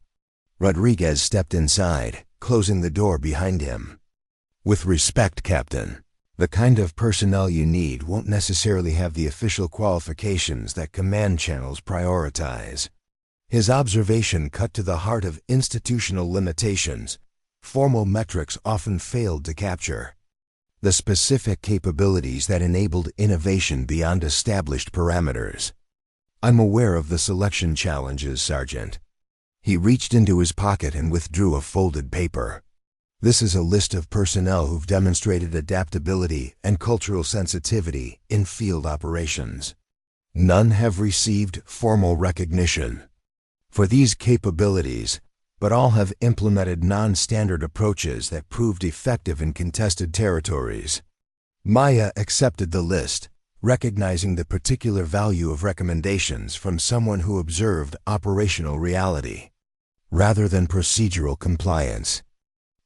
Rodriguez stepped inside, closing the door behind him. "With respect, Captain, the kind of personnel you need won't necessarily have the official qualifications that command channels prioritize." His observation cut to the heart of institutional limitations formal metrics often failed to capture. The specific capabilities that enabled innovation beyond established parameters. "I'm aware of the selection challenges, Sergeant." He reached into his pocket and withdrew a folded paper. "This is a list of personnel who've demonstrated adaptability and cultural sensitivity in field operations. None have received formal recognition for these capabilities, but all have implemented non-standard approaches that proved effective in contested territories." Maya accepted the list, recognizing the particular value of recommendations from someone who observed operational reality rather than procedural compliance.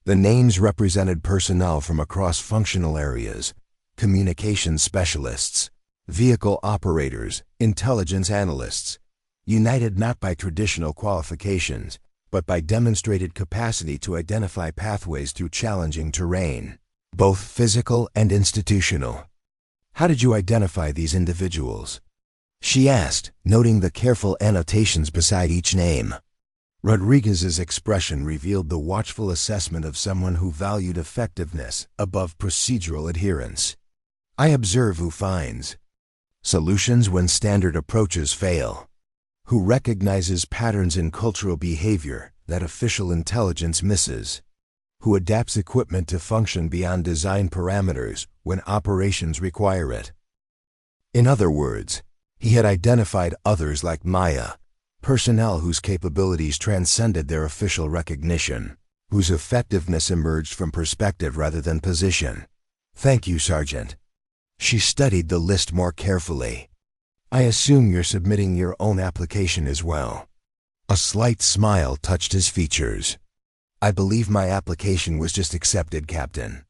The names represented personnel from across functional areas: communications specialists, vehicle operators, intelligence analysts, united not by traditional qualifications, but by demonstrated capacity to identify pathways through challenging terrain, both physical and institutional. "How did you identify these individuals?" she asked, noting the careful annotations beside each name. Rodriguez's expression revealed the watchful assessment of someone who valued effectiveness above procedural adherence. "I observe who finds solutions when standard approaches fail, who recognizes patterns in cultural behavior that official intelligence misses, who adapts equipment to function beyond design parameters when operations require it." In other words, he had identified others like Maya, personnel whose capabilities transcended their official recognition, whose effectiveness emerged from perspective rather than position. "Thank you, Sergeant." She studied the list more carefully. "I assume you're submitting your own application as well." A slight smile touched his features. "I believe my application was just accepted, Captain."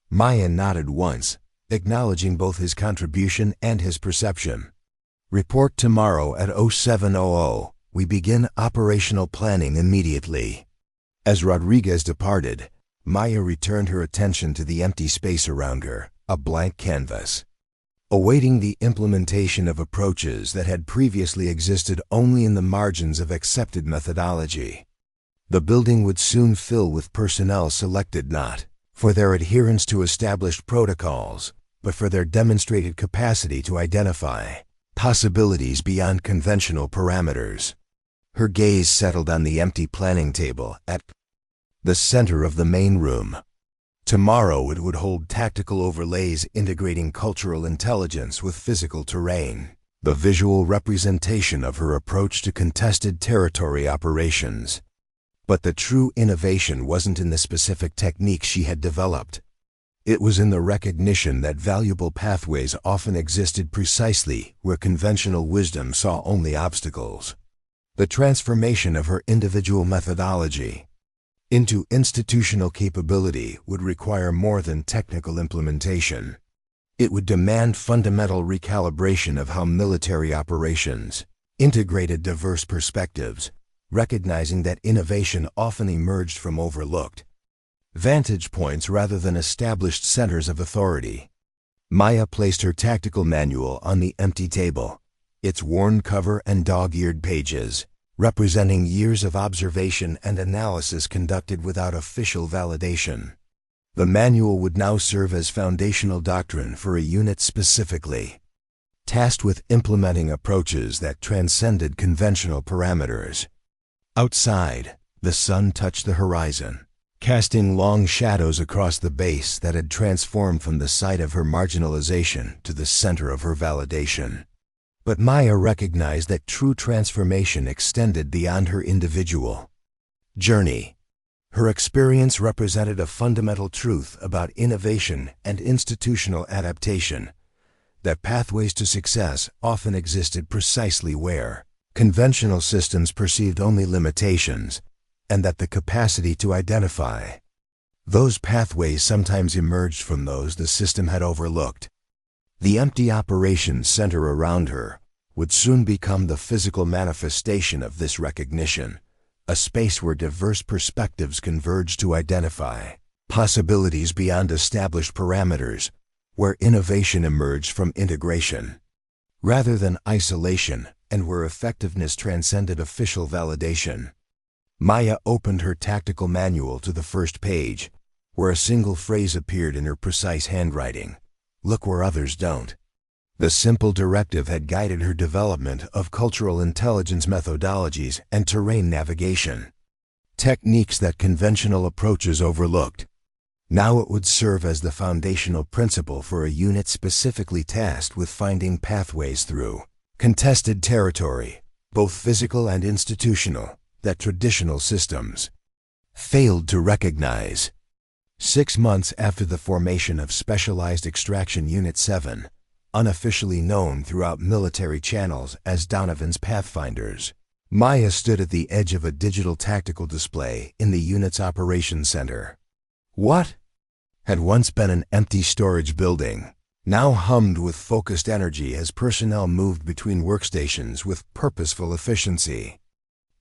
Maya nodded once, acknowledging both his contribution and his perception. "Report tomorrow at 0700. We begin operational planning immediately." As Rodriguez departed, Maya returned her attention to the empty space around her, a blank canvas, awaiting the implementation of approaches that had previously existed only in the margins of accepted methodology. The building would soon fill with personnel selected not for their adherence to established protocols, but for their demonstrated capacity to identify possibilities beyond conventional parameters. Her gaze settled on the empty planning table at the center of the main room. Tomorrow it would hold tactical overlays integrating cultural intelligence with physical terrain, the visual representation of her approach to contested territory operations. But the true innovation wasn't in the specific techniques she had developed. It was in the recognition that valuable pathways often existed precisely where conventional wisdom saw only obstacles. the transformation of her individual methodology into institutional capability would require more than technical implementation. It would demand fundamental recalibration of how military operations integrated diverse perspectives, recognizing that innovation often emerged from overlooked vantage points rather than established centers of authority. Maya placed her tactical manual on the empty table, its worn cover and dog-eared pages, representing years of observation and analysis conducted without official validation. The manual would now serve as foundational doctrine for a unit specifically tasked with implementing approaches that transcended conventional parameters. Outside, the sun touched the horizon, casting long shadows across the base that had transformed from the site of her marginalization to the center of her validation. But Maya recognized that true transformation extended beyond her individual journey. Her experience represented a fundamental truth about innovation and institutional adaptation, that pathways to success often existed precisely where conventional systems perceived only limitations, and that the capacity to identify those pathways sometimes emerged from those the system had overlooked. The empty operations center around her would soon become the physical manifestation of this recognition, a space where diverse perspectives converge to identify possibilities beyond established parameters, where innovation emerged from integration rather than isolation, and where effectiveness transcended official validation. Maya opened her tactical manual to the first page, where a single phrase appeared in her precise handwriting: "Look where others don't." The simple directive had guided her development of cultural intelligence methodologies and terrain navigation, techniques that conventional approaches overlooked. Now it would serve as the foundational principle for a unit specifically tasked with finding pathways through contested territory, both physical and institutional, that traditional systems failed to recognize. 6 months after the formation of Specialized Extraction Unit 7, unofficially known throughout military channels as Donovan's Pathfinders, Maya stood at the edge of a digital tactical display in the unit's operations center. What had once been an empty storage building now hummed with focused energy as personnel moved between workstations with purposeful efficiency.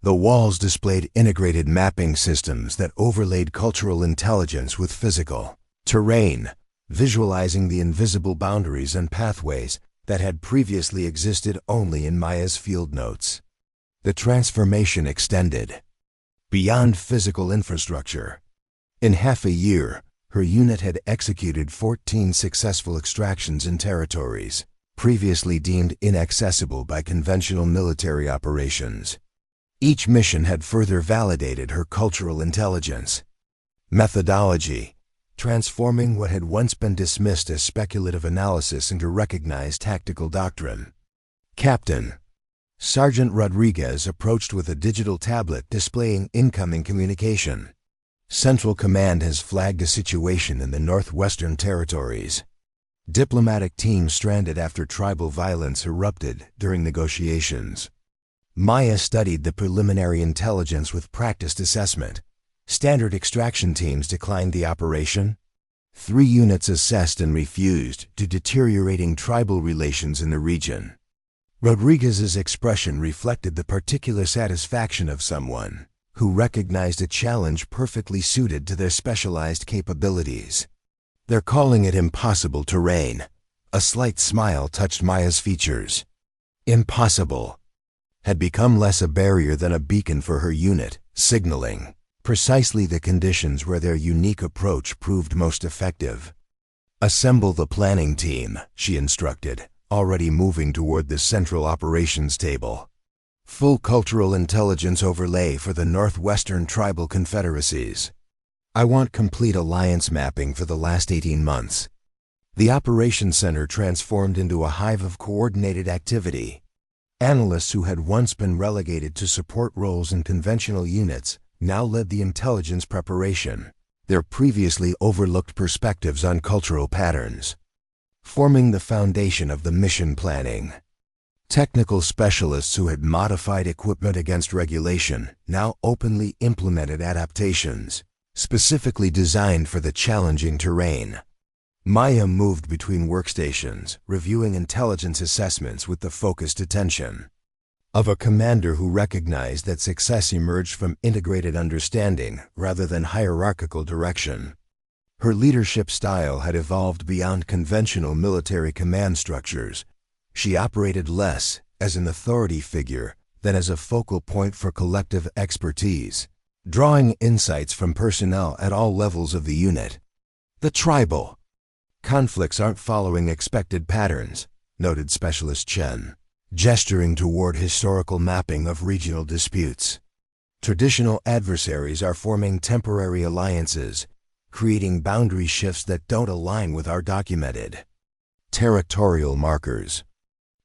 The walls displayed integrated mapping systems that overlaid cultural intelligence with physical terrain, visualizing the invisible boundaries and pathways that had previously existed only in Maya's field notes. The transformation extended beyond physical infrastructure. In half a year, her unit had executed 14 successful extractions in territories previously deemed inaccessible by conventional military operations. Each mission had further validated her cultural intelligence methodology, transforming what had once been dismissed as speculative analysis into recognized tactical doctrine. Captain Sergeant Rodriguez approached with a digital tablet displaying incoming communication. Central Command has flagged a situation in the Northwestern Territories. Diplomatic teams stranded after tribal violence erupted during negotiations. Maya studied the preliminary intelligence with practiced assessment. Standard extraction teams declined the operation. 3 units assessed and refused due to deteriorating tribal relations in the region. Rodriguez's expression reflected the particular satisfaction of someone who recognized a challenge perfectly suited to their specialized capabilities. "They're calling it impossible terrain." A slight smile touched Maya's features. Impossible had become less a barrier than a beacon for her unit, signaling precisely the conditions where their unique approach proved most effective. "Assemble the planning team," she instructed, already moving toward the central operations table. "Full cultural intelligence overlay for the Northwestern Tribal Confederacies. I want complete alliance mapping for the last 18 months. The operations center transformed into a hive of coordinated activity. Analysts who had once been relegated to support roles in conventional units now led the intelligence preparation, their previously overlooked perspectives on cultural patterns, forming the foundation of the mission planning. Technical specialists who had modified equipment against regulation now openly implemented adaptations, specifically designed for the challenging terrain. Maya moved between workstations, reviewing intelligence assessments with the focused attention of a commander who recognized that success emerged from integrated understanding rather than hierarchical direction. Her leadership style had evolved beyond conventional military command structures. She operated less as an authority figure than as a focal point for collective expertise, drawing insights from personnel at all levels of the unit. The tribal conflicts aren't following expected patterns, noted Specialist Chen, gesturing toward historical mapping of regional disputes. Traditional adversaries are forming temporary alliances, creating boundary shifts that don't align with our documented territorial markers.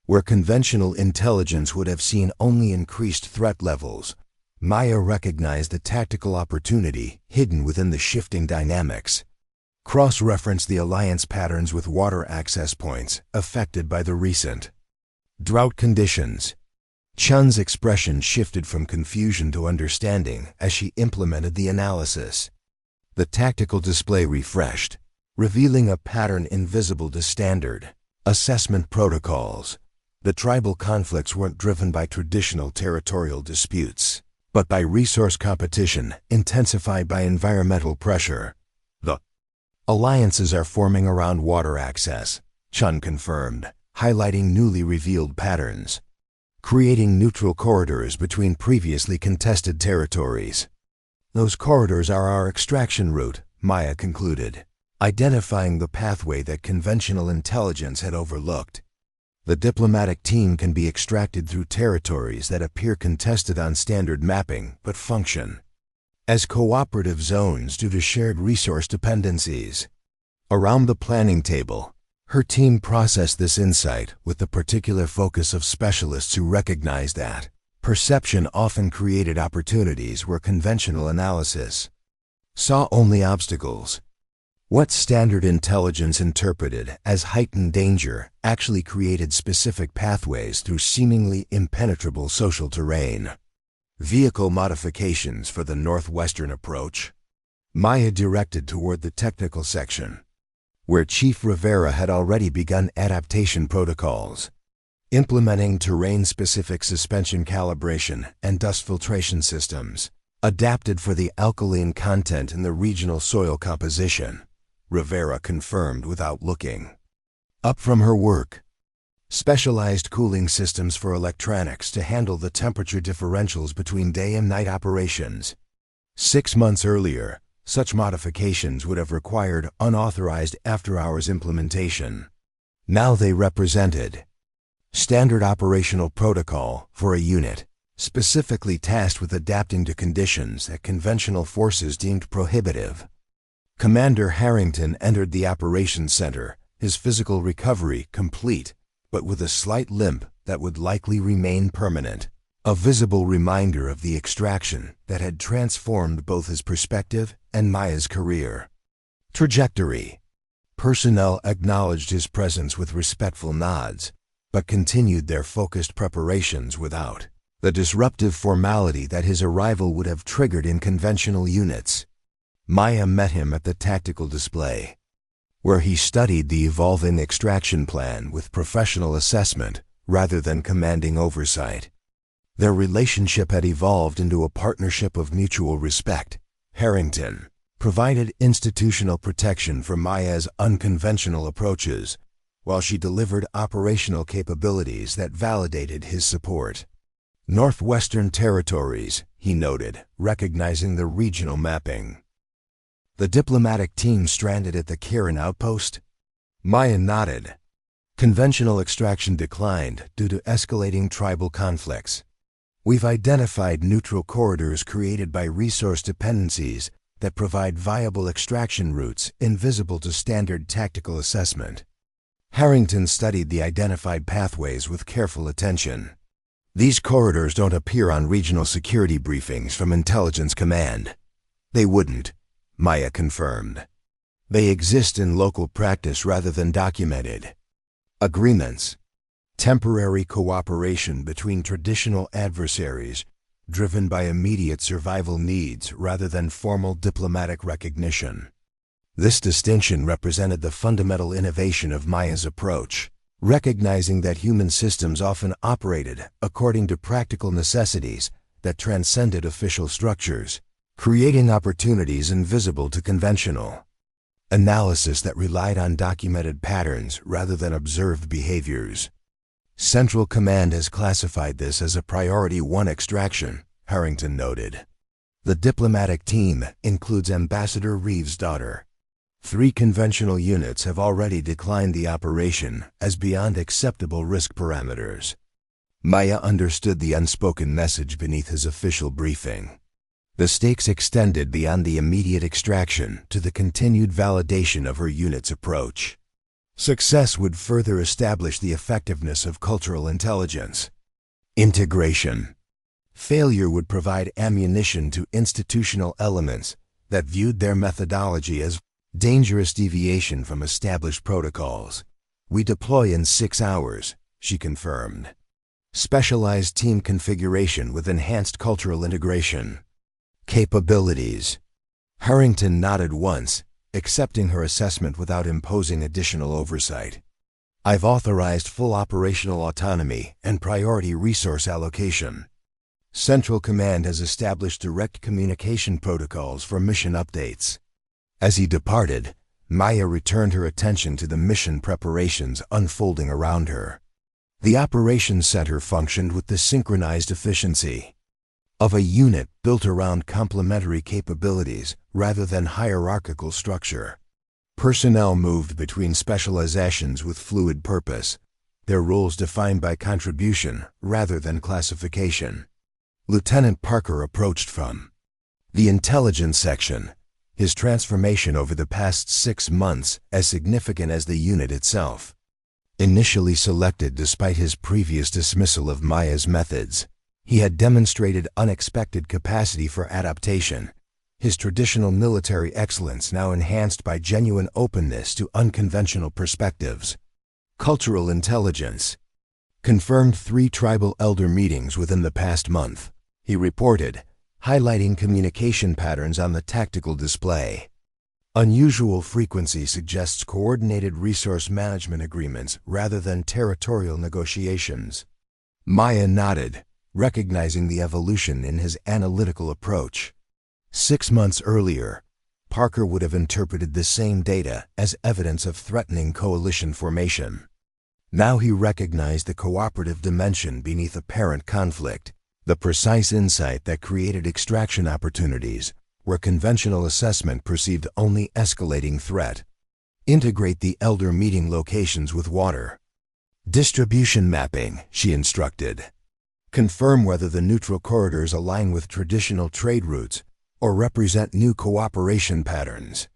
Where conventional intelligence would have seen only increased threat levels, Maya recognized the tactical opportunity hidden within the shifting dynamics. Cross-referenced the alliance patterns with water access points affected by the recent drought conditions. Chun's expression shifted from confusion to understanding as she implemented the analysis. The tactical display refreshed, revealing a pattern invisible to standard assessment protocols. The tribal conflicts weren't driven by traditional territorial disputes, but by resource competition intensified by environmental pressure. The alliances are forming around water access, Chun confirmed, highlighting newly revealed patterns, creating neutral corridors between previously contested territories. Those corridors are our extraction route, Maya concluded, identifying the pathway that conventional intelligence had overlooked. The diplomatic team can be extracted through territories that appear contested on standard mapping but function as cooperative zones due to shared resource dependencies. Around the planning table, her team processed this insight with the particular focus of specialists who recognized that perception often created opportunities where conventional analysis saw only obstacles. What standard intelligence interpreted as heightened danger actually created specific pathways through seemingly impenetrable social terrain. Vehicle modifications for the northwestern approach. Maya directed toward the technical section, where Chief Rivera had already begun adaptation protocols, implementing terrain-specific suspension calibration and dust filtration systems, adapted for the alkaline content in the regional soil composition. Rivera confirmed without looking up from her work. Specialized cooling systems for electronics to handle the temperature differentials between day and night operations. 6 months earlier, such modifications would have required unauthorized after-hours implementation. Now they represented standard operational protocol for a unit, specifically tasked with adapting to conditions that conventional forces deemed prohibitive. Commander Harrington entered the operations center, his physical recovery complete, but with a slight limp that would likely remain permanent, a visible reminder of the extraction that had transformed both his perspective and Maya's career trajectory. Personnel acknowledged his presence with respectful nods, but continued their focused preparations without the disruptive formality that his arrival would have triggered in conventional units. Maya met him at the tactical display, where he studied the evolving extraction plan with professional assessment rather than commanding oversight. Their relationship had evolved into a partnership of mutual respect. Harrington provided institutional protection for Maya's unconventional approaches, while she delivered operational capabilities that validated his support. Northwestern territories, he noted, recognizing the regional mapping. The diplomatic team stranded at the Karen outpost? Maya nodded. Conventional extraction declined due to escalating tribal conflicts. We've identified neutral corridors created by resource dependencies that provide viable extraction routes invisible to standard tactical assessment. Harrington studied the identified pathways with careful attention. These corridors don't appear on regional security briefings from Intelligence Command. They wouldn't, Maya confirmed. They exist in local practice rather than documented agreements. Temporary cooperation between traditional adversaries, driven by immediate survival needs rather than formal diplomatic recognition. This distinction represented the fundamental innovation of Maya's approach, recognizing that human systems often operated according to practical necessities that transcended official structures, creating opportunities invisible to conventional analysis that relied on documented patterns rather than observed behaviors. Central Command has classified this as a Priority 1 extraction, Harrington noted. The diplomatic team includes Ambassador Reeves' daughter. 3 conventional units have already declined the operation as beyond acceptable risk parameters. Maya understood the unspoken message beneath his official briefing. The stakes extended beyond the immediate extraction to the continued validation of her unit's approach. Success would further establish the effectiveness of cultural intelligence. Integration. Failure would provide ammunition to institutional elements that viewed their methodology as dangerous deviation from established protocols. We deploy in 6 hours, she confirmed. Specialized team configuration with enhanced cultural integration. Capabilities. Harrington nodded once, accepting her assessment without imposing additional oversight. I've authorized full operational autonomy and priority resource allocation. Central Command has established direct communication protocols for mission updates. As he departed, Maya returned her attention to the mission preparations unfolding around her. The operations center functioned with the synchronized efficiency of a unit built around complementary capabilities rather than hierarchical structure. Personnel moved between specializations with fluid purpose, their roles defined by contribution rather than classification. Lieutenant Parker approached from the intelligence section, his transformation over the past 6 months as significant as the unit itself. Initially selected despite his previous dismissal of Maya's methods, he had demonstrated unexpected capacity for adaptation, his traditional military excellence now enhanced by genuine openness to unconventional perspectives. Cultural intelligence. Confirmed 3 tribal elder meetings within the past month, he reported, highlighting communication patterns on the tactical display. Unusual frequency suggests coordinated resource management agreements rather than territorial negotiations. Maya nodded, recognizing the evolution in his analytical approach. 6 months earlier, Parker would have interpreted the same data as evidence of threatening coalition formation. Now he recognized the cooperative dimension beneath apparent conflict, the precise insight that created extraction opportunities where conventional assessment perceived only escalating threat. Integrate the elder meeting locations with water distribution mapping, she instructed. Confirm whether the neutral corridors align with traditional trade routes or represent new cooperation patterns.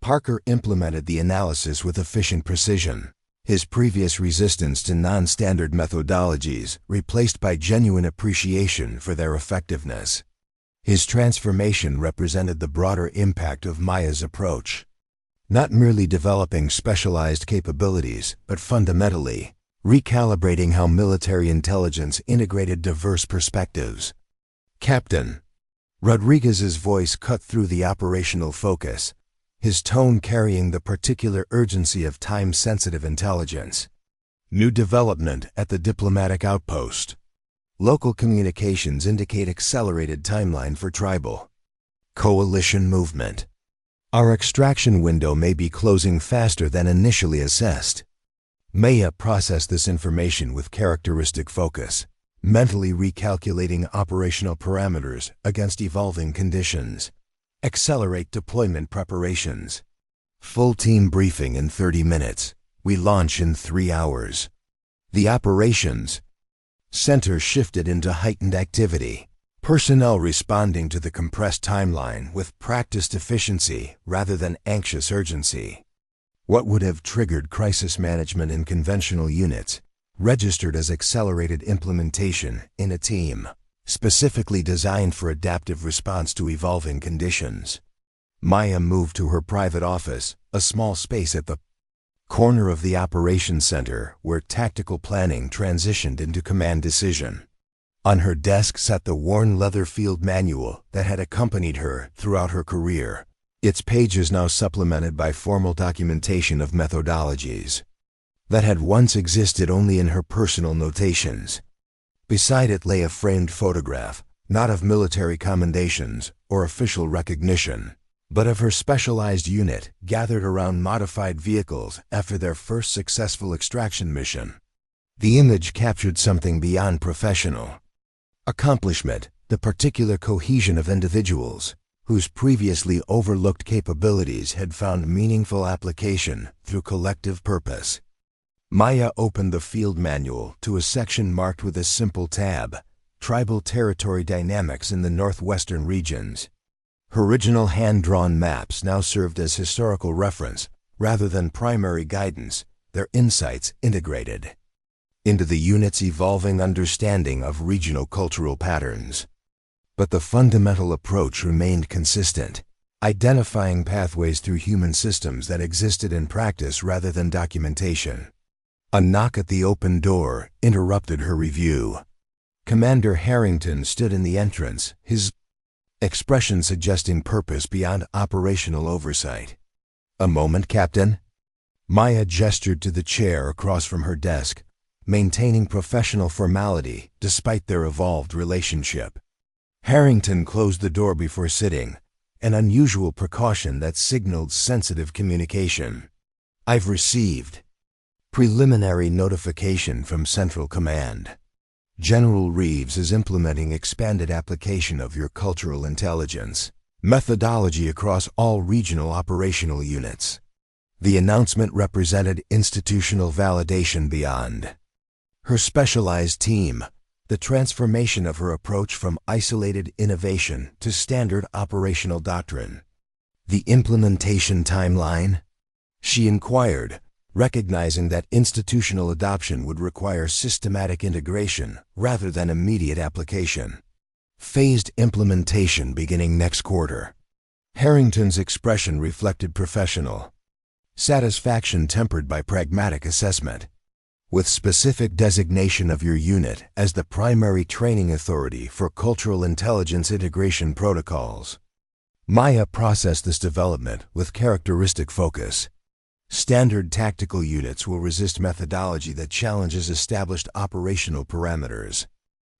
Parker implemented the analysis with efficient precision, his previous resistance to non-standard methodologies replaced by genuine appreciation for their effectiveness. His transformation represented the broader impact of Maya's approach, not merely developing specialized capabilities, but fundamentally recalibrating how military intelligence integrated diverse perspectives. Captain. Rodriguez's voice cut through the operational focus, his tone carrying the particular urgency of time-sensitive intelligence. New development at the diplomatic outpost. Local communications indicate accelerated timeline for tribal coalition movement. Our extraction window may be closing faster than initially assessed. Maya processed this information with characteristic focus, mentally recalculating operational parameters against evolving conditions. Accelerate deployment preparations. Full team briefing in 30 minutes. We launch in 3 hours. The operations center shifted into heightened activity. Personnel responding to the compressed timeline with practiced efficiency rather than anxious urgency. What would have triggered crisis management in conventional units registered as accelerated implementation in a team specifically designed for adaptive response to evolving conditions. Maya moved to her private office, a small space at the corner of the operations center where tactical planning transitioned into command decision. On her desk sat the worn leather field manual that had accompanied her throughout her career, its pages now supplemented by formal documentation of methodologies that had once existed only in her personal notations. Beside it lay a framed photograph, not of military commendations or official recognition, but of her specialized unit gathered around modified vehicles after their first successful extraction mission. The image captured something beyond professional accomplishment, the particular cohesion of individuals whose previously overlooked capabilities had found meaningful application through collective purpose. Maya opened the field manual to a section marked with a simple tab, Tribal Territory Dynamics in the Northwestern Regions. Her original hand-drawn maps now served as historical reference rather than primary guidance, their insights integrated into the unit's evolving understanding of regional cultural patterns. But the fundamental approach remained consistent, identifying pathways through human systems that existed in practice rather than documentation. A knock at the open door interrupted her review. Commander Harrington stood in the entrance, his expression suggesting purpose beyond operational oversight. "A moment, Captain." Maya gestured to the chair across from her desk, maintaining professional formality despite their evolved relationship. Harrington closed the door before sitting, an unusual precaution that signaled sensitive communication. "I've received preliminary notification from Central Command. General Reeves is implementing expanded application of your cultural intelligence methodology across all regional operational units." The announcement represented institutional validation beyond her specialized team, the transformation of her approach from isolated innovation to standard operational doctrine. "The implementation timeline?" she inquired, recognizing that institutional adoption would require systematic integration rather than immediate application. "Phased implementation beginning next quarter." Harrington's expression reflected professional satisfaction tempered by pragmatic assessment. "With specific designation of your unit as the primary training authority for cultural intelligence integration protocols." Maya processed this development with characteristic focus. Standard tactical units will resist methodology that challenges established operational parameters.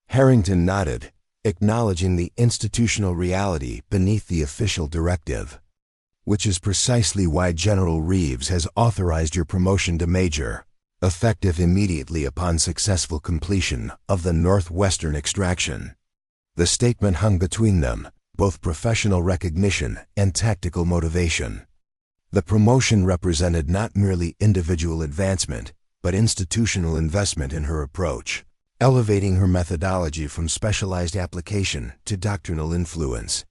Harrington nodded, acknowledging the institutional reality beneath the official directive. "Which is precisely why General Reeves has authorized your promotion to Major, effective immediately upon successful completion of the Northwestern extraction." The statement hung between them, both professional recognition and tactical motivation. The promotion represented not merely individual advancement, but institutional investment in her approach, elevating her methodology from specialized application to doctrinal influence.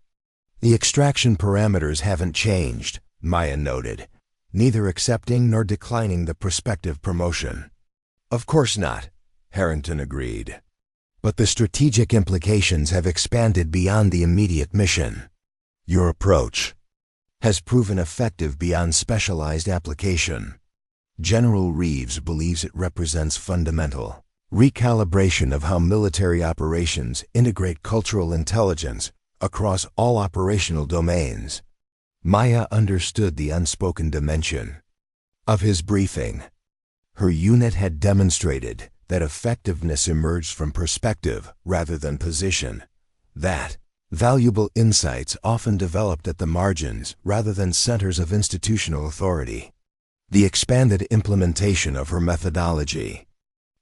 "The extraction parameters haven't changed," Maya noted, neither accepting nor declining the prospective promotion. "Of course not," Harrington agreed. "But the strategic implications have expanded beyond the immediate mission. Your approach has proven effective beyond specialized application. General Reeves believes it represents fundamental recalibration of how military operations integrate cultural intelligence across all operational domains." Maya understood the unspoken dimension of his briefing. Her unit had demonstrated that effectiveness emerged from perspective rather than position, that valuable insights often developed at the margins rather than centers of institutional authority. The expanded implementation of her methodology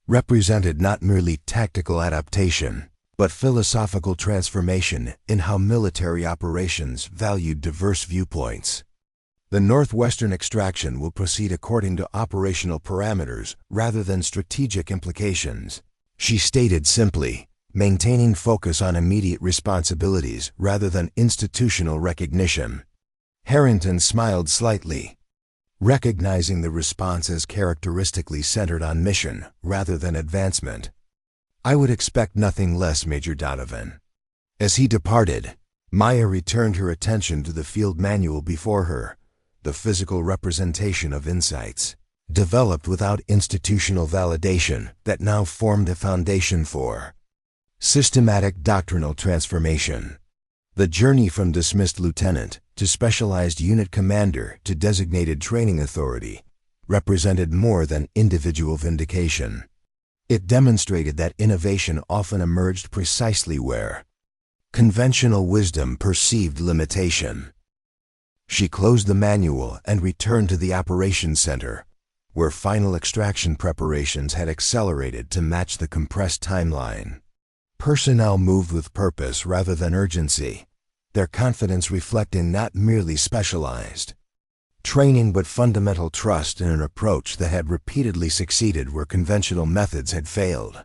represented not merely tactical adaptation, but philosophical transformation in how military operations valued diverse viewpoints. "The Northwestern extraction will proceed according to operational parameters rather than strategic implications," she stated simply, maintaining focus on immediate responsibilities rather than institutional recognition. Harrington smiled slightly, recognizing the response as characteristically centered on mission rather than advancement. "I would expect nothing less, Major Donovan." As he departed, Maya returned her attention to the field manual before her, the physical representation of insights developed without institutional validation that now form the foundation for systematic doctrinal transformation. The journey from dismissed lieutenant to specialized unit commander to designated training authority represented more than individual vindication. It demonstrated that innovation often emerged precisely where conventional wisdom perceived limitation. She closed the manual and returned to the operations center, where final extraction preparations had accelerated to match the compressed timeline. Personnel moved with purpose rather than urgency, their confidence reflecting not merely specialized training but fundamental trust in an approach that had repeatedly succeeded where conventional methods had failed.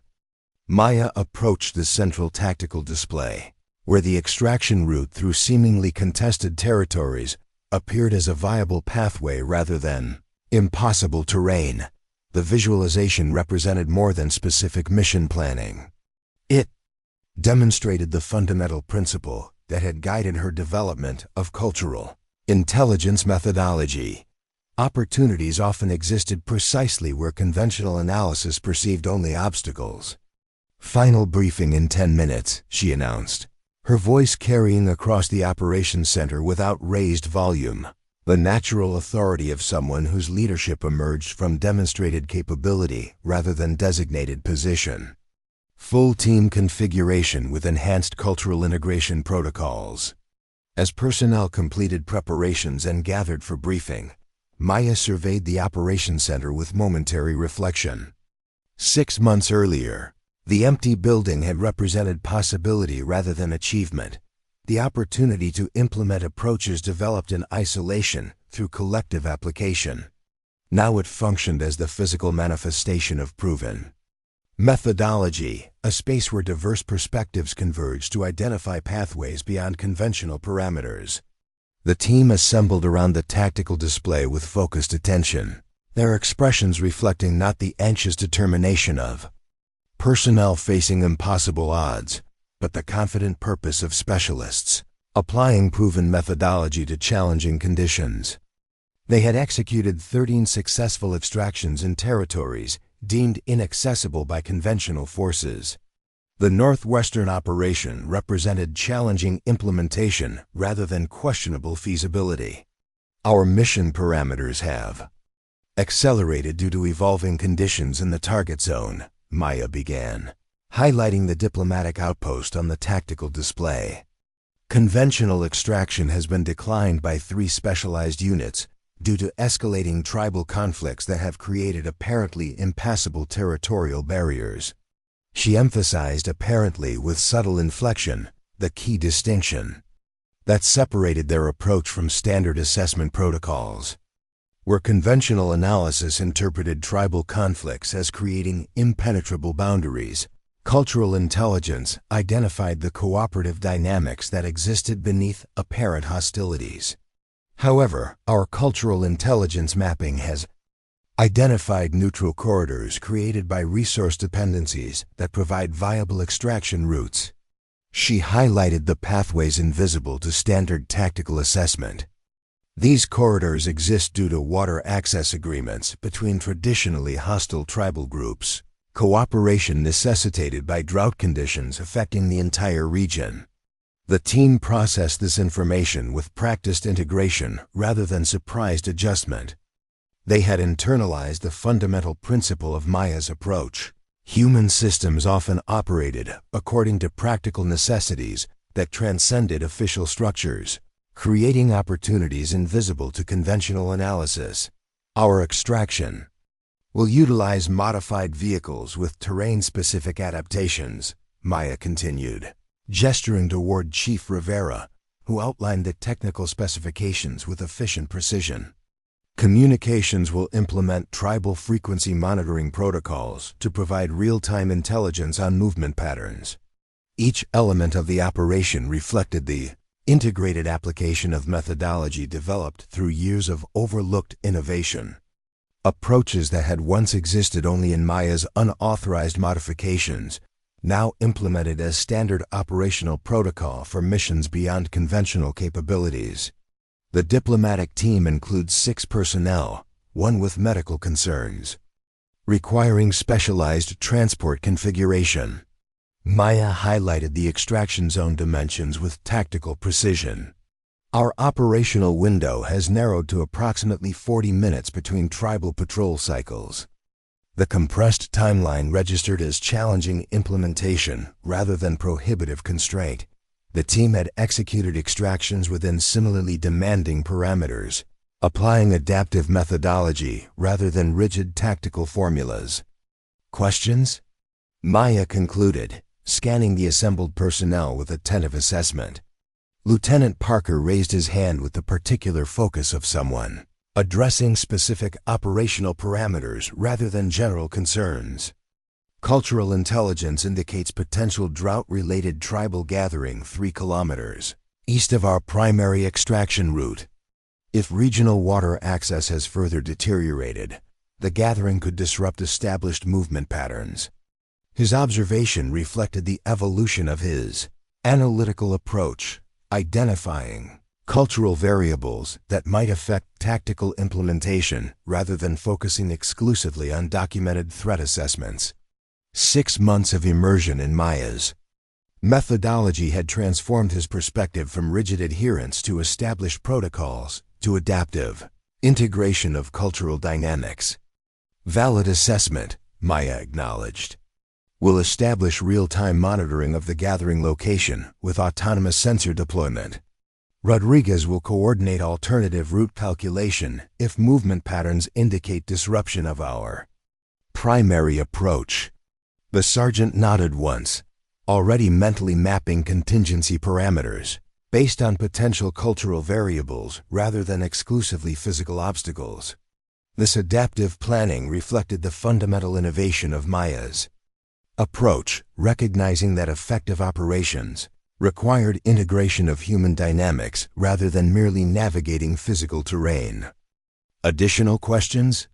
Maya approached the central tactical display, where the extraction route through seemingly contested territories appeared as a viable pathway rather than impossible terrain. The visualization represented more than specific mission planning. It demonstrated the fundamental principle that had guided her development of cultural intelligence methodology. Opportunities often existed precisely where conventional analysis perceived only obstacles. "Final briefing in 10 minutes, she announced, her voice carrying across the operations center without raised volume, the natural authority of someone whose leadership emerged from demonstrated capability rather than designated position. Full team configuration with enhanced cultural integration protocols. As personnel completed preparations and gathered for briefing, Maya surveyed the operations center with momentary reflection. 6 months earlier, the empty building had represented possibility rather than achievement, the opportunity to implement approaches developed in isolation through collective application. Now it functioned as the physical manifestation of proven methodology, a space where diverse perspectives converge to identify pathways beyond conventional parameters. The team assembled around the tactical display with focused attention, their expressions reflecting not the anxious determination of personnel facing impossible odds, but the confident purpose of specialists, applying proven methodology to challenging conditions. They had executed 13 successful extractions in territories deemed inaccessible by conventional forces. The Northwestern operation represented challenging implementation rather than questionable feasibility. Our mission parameters have accelerated due to evolving conditions in the target zone, Maya began, highlighting the diplomatic outpost on the tactical display. Conventional extraction has been declined by 3 specialized units due to escalating tribal conflicts that have created apparently impassable territorial barriers. She emphasized apparently with subtle inflection the key distinction that separated their approach from standard assessment protocols. Where conventional analysis interpreted tribal conflicts as creating impenetrable boundaries, cultural intelligence identified the cooperative dynamics that existed beneath apparent hostilities. However, our cultural intelligence mapping has identified neutral corridors created by resource dependencies that provide viable extraction routes. She highlighted the pathways invisible to standard tactical assessment. These corridors exist due to water access agreements between traditionally hostile tribal groups, cooperation necessitated by drought conditions affecting the entire region. The team processed this information with practiced integration rather than surprised adjustment. They had internalized the fundamental principle of Maya's approach. Human systems often operated according to practical necessities that transcended official structures, creating opportunities invisible to conventional analysis. Our extraction will utilize modified vehicles with terrain-specific adaptations, Maya continued, gesturing toward Chief Rivera, who outlined the technical specifications with efficient precision. Communications will implement tribal frequency monitoring protocols to provide real-time intelligence on movement patterns. Each element of the operation reflected the integrated application of methodology developed through years of overlooked innovation. Approaches that had once existed only in Maya's unauthorized modifications now implemented as standard operational protocol for missions beyond conventional capabilities. The diplomatic team includes 6 personnel, one with medical concerns, requiring specialized transport configuration. Maya highlighted the extraction zone dimensions with tactical precision. Our operational window has narrowed to approximately 40 minutes between tribal patrol cycles. The compressed timeline registered as challenging implementation rather than prohibitive constraint. The team had executed extractions within similarly demanding parameters, applying adaptive methodology rather than rigid tactical formulas. Questions? Maya concluded, scanning the assembled personnel with attentive assessment. Lieutenant Parker raised his hand with the particular focus of someone addressing specific operational parameters rather than general concerns. Cultural intelligence indicates potential drought-related tribal gathering 3 kilometers east of our primary extraction route. If regional water access has further deteriorated, the gathering could disrupt established movement patterns. His observation reflected the evolution of his analytical approach, identifying cultural variables that might affect tactical implementation rather than focusing exclusively on documented threat assessments. 6 months of immersion in Maya's methodology had transformed his perspective from rigid adherence to established protocols to adaptive integration of cultural dynamics. Valid assessment, Maya acknowledged, will establish real-time monitoring of the gathering location with autonomous sensor deployment. Rodriguez will coordinate alternative route calculation if movement patterns indicate disruption of our primary approach. The sergeant nodded once, already mentally mapping contingency parameters based on potential cultural variables rather than exclusively physical obstacles. This adaptive planning reflected the fundamental innovation of Maya's approach, recognizing that effective operations required integration of human dynamics rather than merely navigating physical terrain. Additional questions?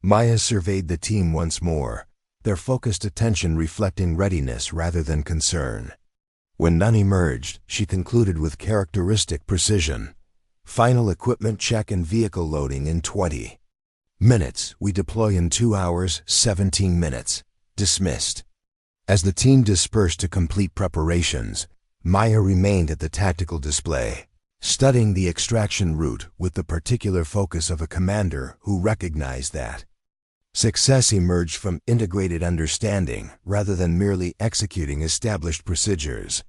Maya surveyed the team once more, their focused attention reflecting readiness rather than concern. When none emerged, she concluded with characteristic precision. Final equipment check and vehicle loading in 20 minutes. We deploy in 2 hours, 17 minutes. Dismissed. As the team dispersed to complete preparations, Maya remained at the tactical display, studying the extraction route with the particular focus of a commander who recognized that success emerged from integrated understanding rather than merely executing established procedures.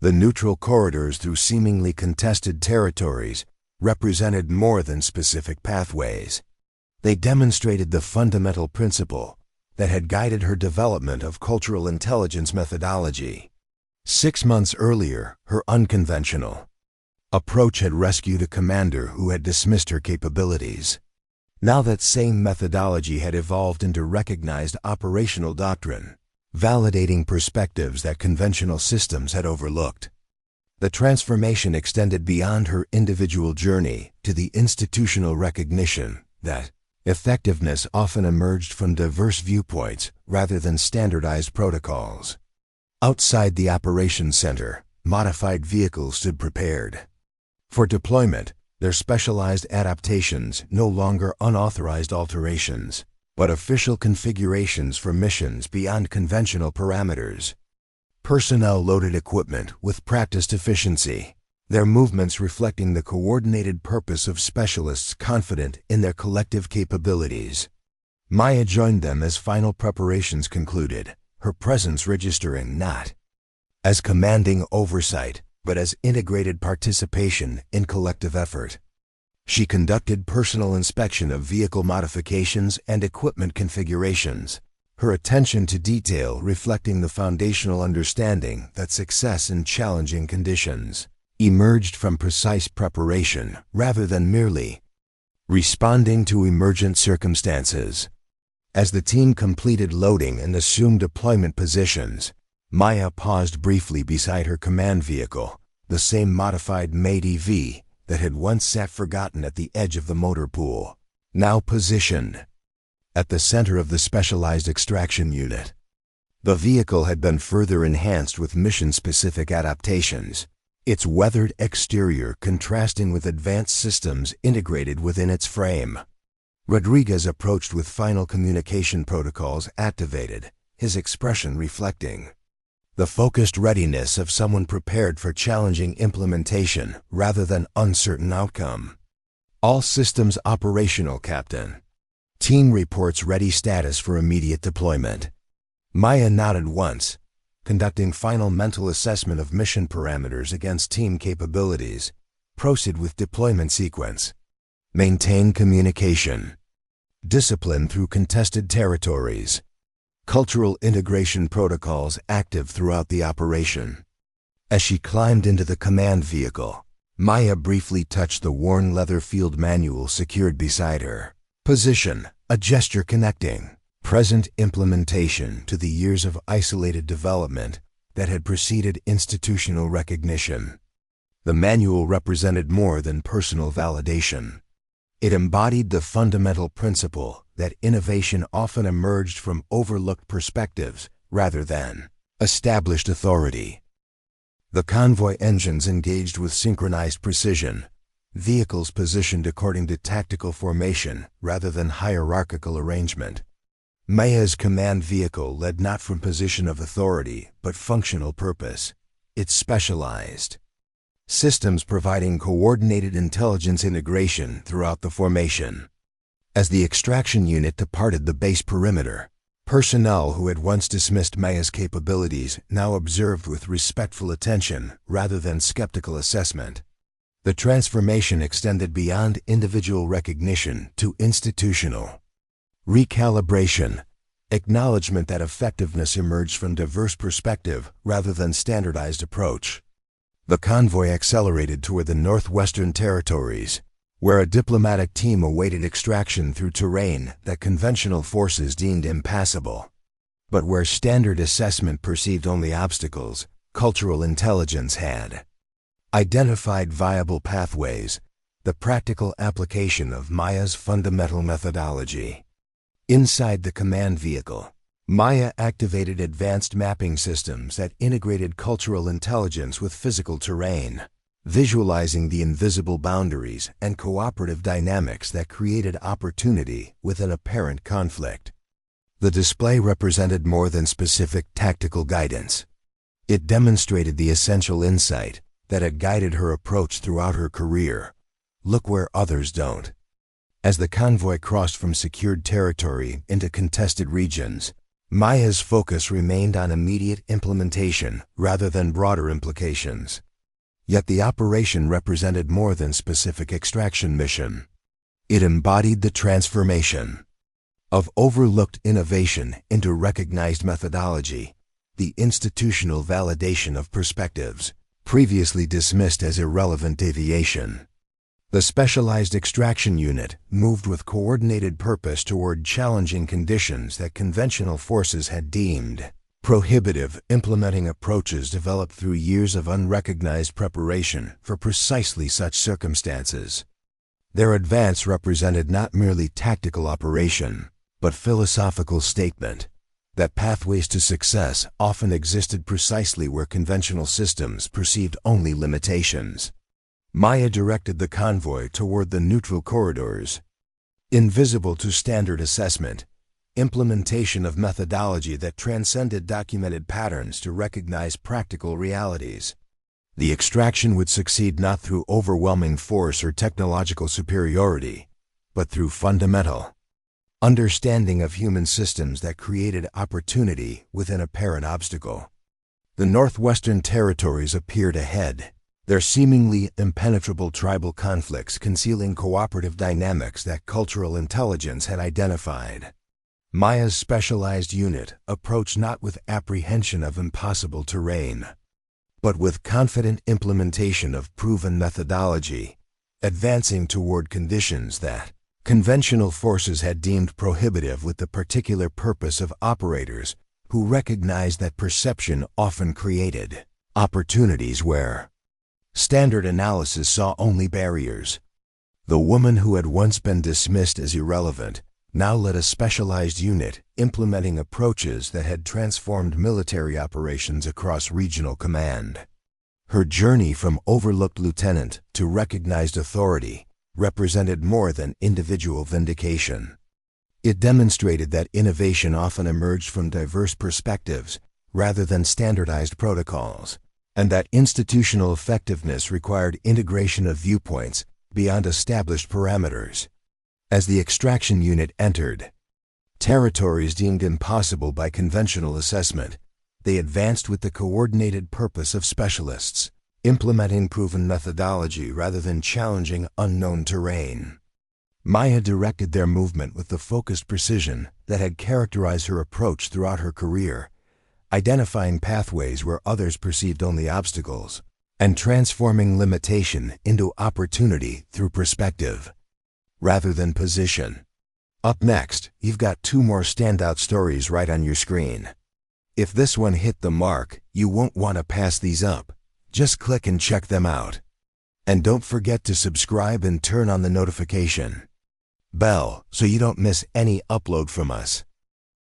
The neutral corridors through seemingly contested territories represented more than specific pathways. They demonstrated the fundamental principle that had guided her development of cultural intelligence methodology. 6 months earlier, her unconventional approach had rescued a commander who had dismissed her capabilities. Now that same methodology had evolved into recognized operational doctrine, validating perspectives that conventional systems had overlooked. The transformation extended beyond her individual journey to the institutional recognition that effectiveness often emerged from diverse viewpoints rather than standardized protocols. Outside the operations center, modified vehicles stood prepared for deployment, their specialized adaptations no longer unauthorized alterations, but official configurations for missions beyond conventional parameters. Personnel loaded equipment with practiced efficiency, their movements reflecting the coordinated purpose of specialists confident in their collective capabilities. Maya joined them as final preparations concluded, her presence registering not as commanding oversight, but as integrated participation in collective effort. She conducted personal inspection of vehicle modifications and equipment configurations, her attention to detail reflecting the foundational understanding that success in challenging conditions emerged from precise preparation rather than merely responding to emergent circumstances. As the team completed loading and assumed deployment positions, Maya paused briefly beside her command vehicle, the same modified Maid EV that had once sat forgotten at the edge of the motor pool, now positioned at the center of the specialized extraction unit. The vehicle had been further enhanced with mission-specific adaptations, its weathered exterior contrasting with advanced systems integrated within its frame. Rodriguez approached with final communication protocols activated, his expression reflecting the focused readiness of someone prepared for challenging implementation rather than uncertain outcome. All systems operational, Captain. Team reports ready status for immediate deployment. Maya nodded once, conducting final mental assessment of mission parameters against team capabilities. Proceed with deployment sequence. Maintain communication. Discipline through contested territories. Cultural integration protocols active throughout the operation. As she climbed into the command vehicle, Maya briefly touched the worn leather field manual secured beside her. Position, a gesture connecting present implementation to the years of isolated development that had preceded institutional recognition. The manual represented more than personal validation. It embodied the fundamental principle that innovation often emerged from overlooked perspectives rather than established authority. The convoy engines engaged with synchronized precision, vehicles positioned according to tactical formation rather than hierarchical arrangement. Maya's command vehicle led not from position of authority but functional purpose. It specialized. Systems providing coordinated intelligence integration throughout the formation. As the extraction unit departed the base perimeter, personnel who had once dismissed Maya's capabilities now observed with respectful attention rather than skeptical assessment. The transformation extended beyond individual recognition to institutional recalibration, acknowledgement that effectiveness emerged from diverse perspective rather than standardized approach. The convoy accelerated toward the northwestern territories, where a diplomatic team awaited extraction through terrain that conventional forces deemed impassable. But where standard assessment perceived only obstacles, cultural intelligence had identified viable pathways, the practical application of Maya's fundamental methodology. Inside the command vehicle, Maya activated advanced mapping systems that integrated cultural intelligence with physical terrain, visualizing the invisible boundaries and cooperative dynamics that created opportunity within apparent conflict. The display represented more than specific tactical guidance. It demonstrated the essential insight that had guided her approach throughout her career. Look where others don't. As the convoy crossed from secured territory into contested regions, Maya's focus remained on immediate implementation rather than broader implications. Yet the operation represented more than specific extraction mission. It embodied the transformation of overlooked innovation into recognized methodology, the institutional validation of perspectives previously dismissed as irrelevant deviation. The specialized extraction unit moved with coordinated purpose toward challenging conditions that conventional forces had deemed prohibitive, implementing approaches developed through years of unrecognized preparation for precisely such circumstances. Their advance represented not merely tactical operation, but philosophical statement that pathways to success often existed precisely where conventional systems perceived only limitations. Maya directed the convoy toward the neutral corridors. Invisible to standard assessment, implementation of methodology that transcended documented patterns to recognize practical realities. The extraction would succeed not through overwhelming force or technological superiority, but through fundamental understanding of human systems that created opportunity within apparent obstacle. The northwestern territories appeared ahead, their seemingly impenetrable tribal conflicts concealing cooperative dynamics that cultural intelligence had identified. Maya's specialized unit approached not with apprehension of impossible terrain, but with confident implementation of proven methodology, advancing toward conditions that conventional forces had deemed prohibitive with the particular purpose of operators who recognized that perception often created opportunities where standard analysis saw only barriers. The woman who had once been dismissed as irrelevant now led a specialized unit implementing approaches that had transformed military operations across regional command. Her journey from overlooked lieutenant to recognized authority represented more than individual vindication. It demonstrated that innovation often emerged from diverse perspectives rather than standardized protocols, and that institutional effectiveness required integration of viewpoints beyond established parameters. As the extraction unit entered territories deemed impossible by conventional assessment, they advanced with the coordinated purpose of specialists, implementing proven methodology rather than challenging unknown terrain. Maya directed their movement with the focused precision that had characterized her approach throughout her career, identifying pathways where others perceived only obstacles, and transforming limitation into opportunity through perspective, rather than position. Up next, you've got 2 more standout stories right on your screen. If this one hit the mark, you won't want to pass these up. Just click and check them out. And don't forget to subscribe and turn on the notification bell so you don't miss any upload from us.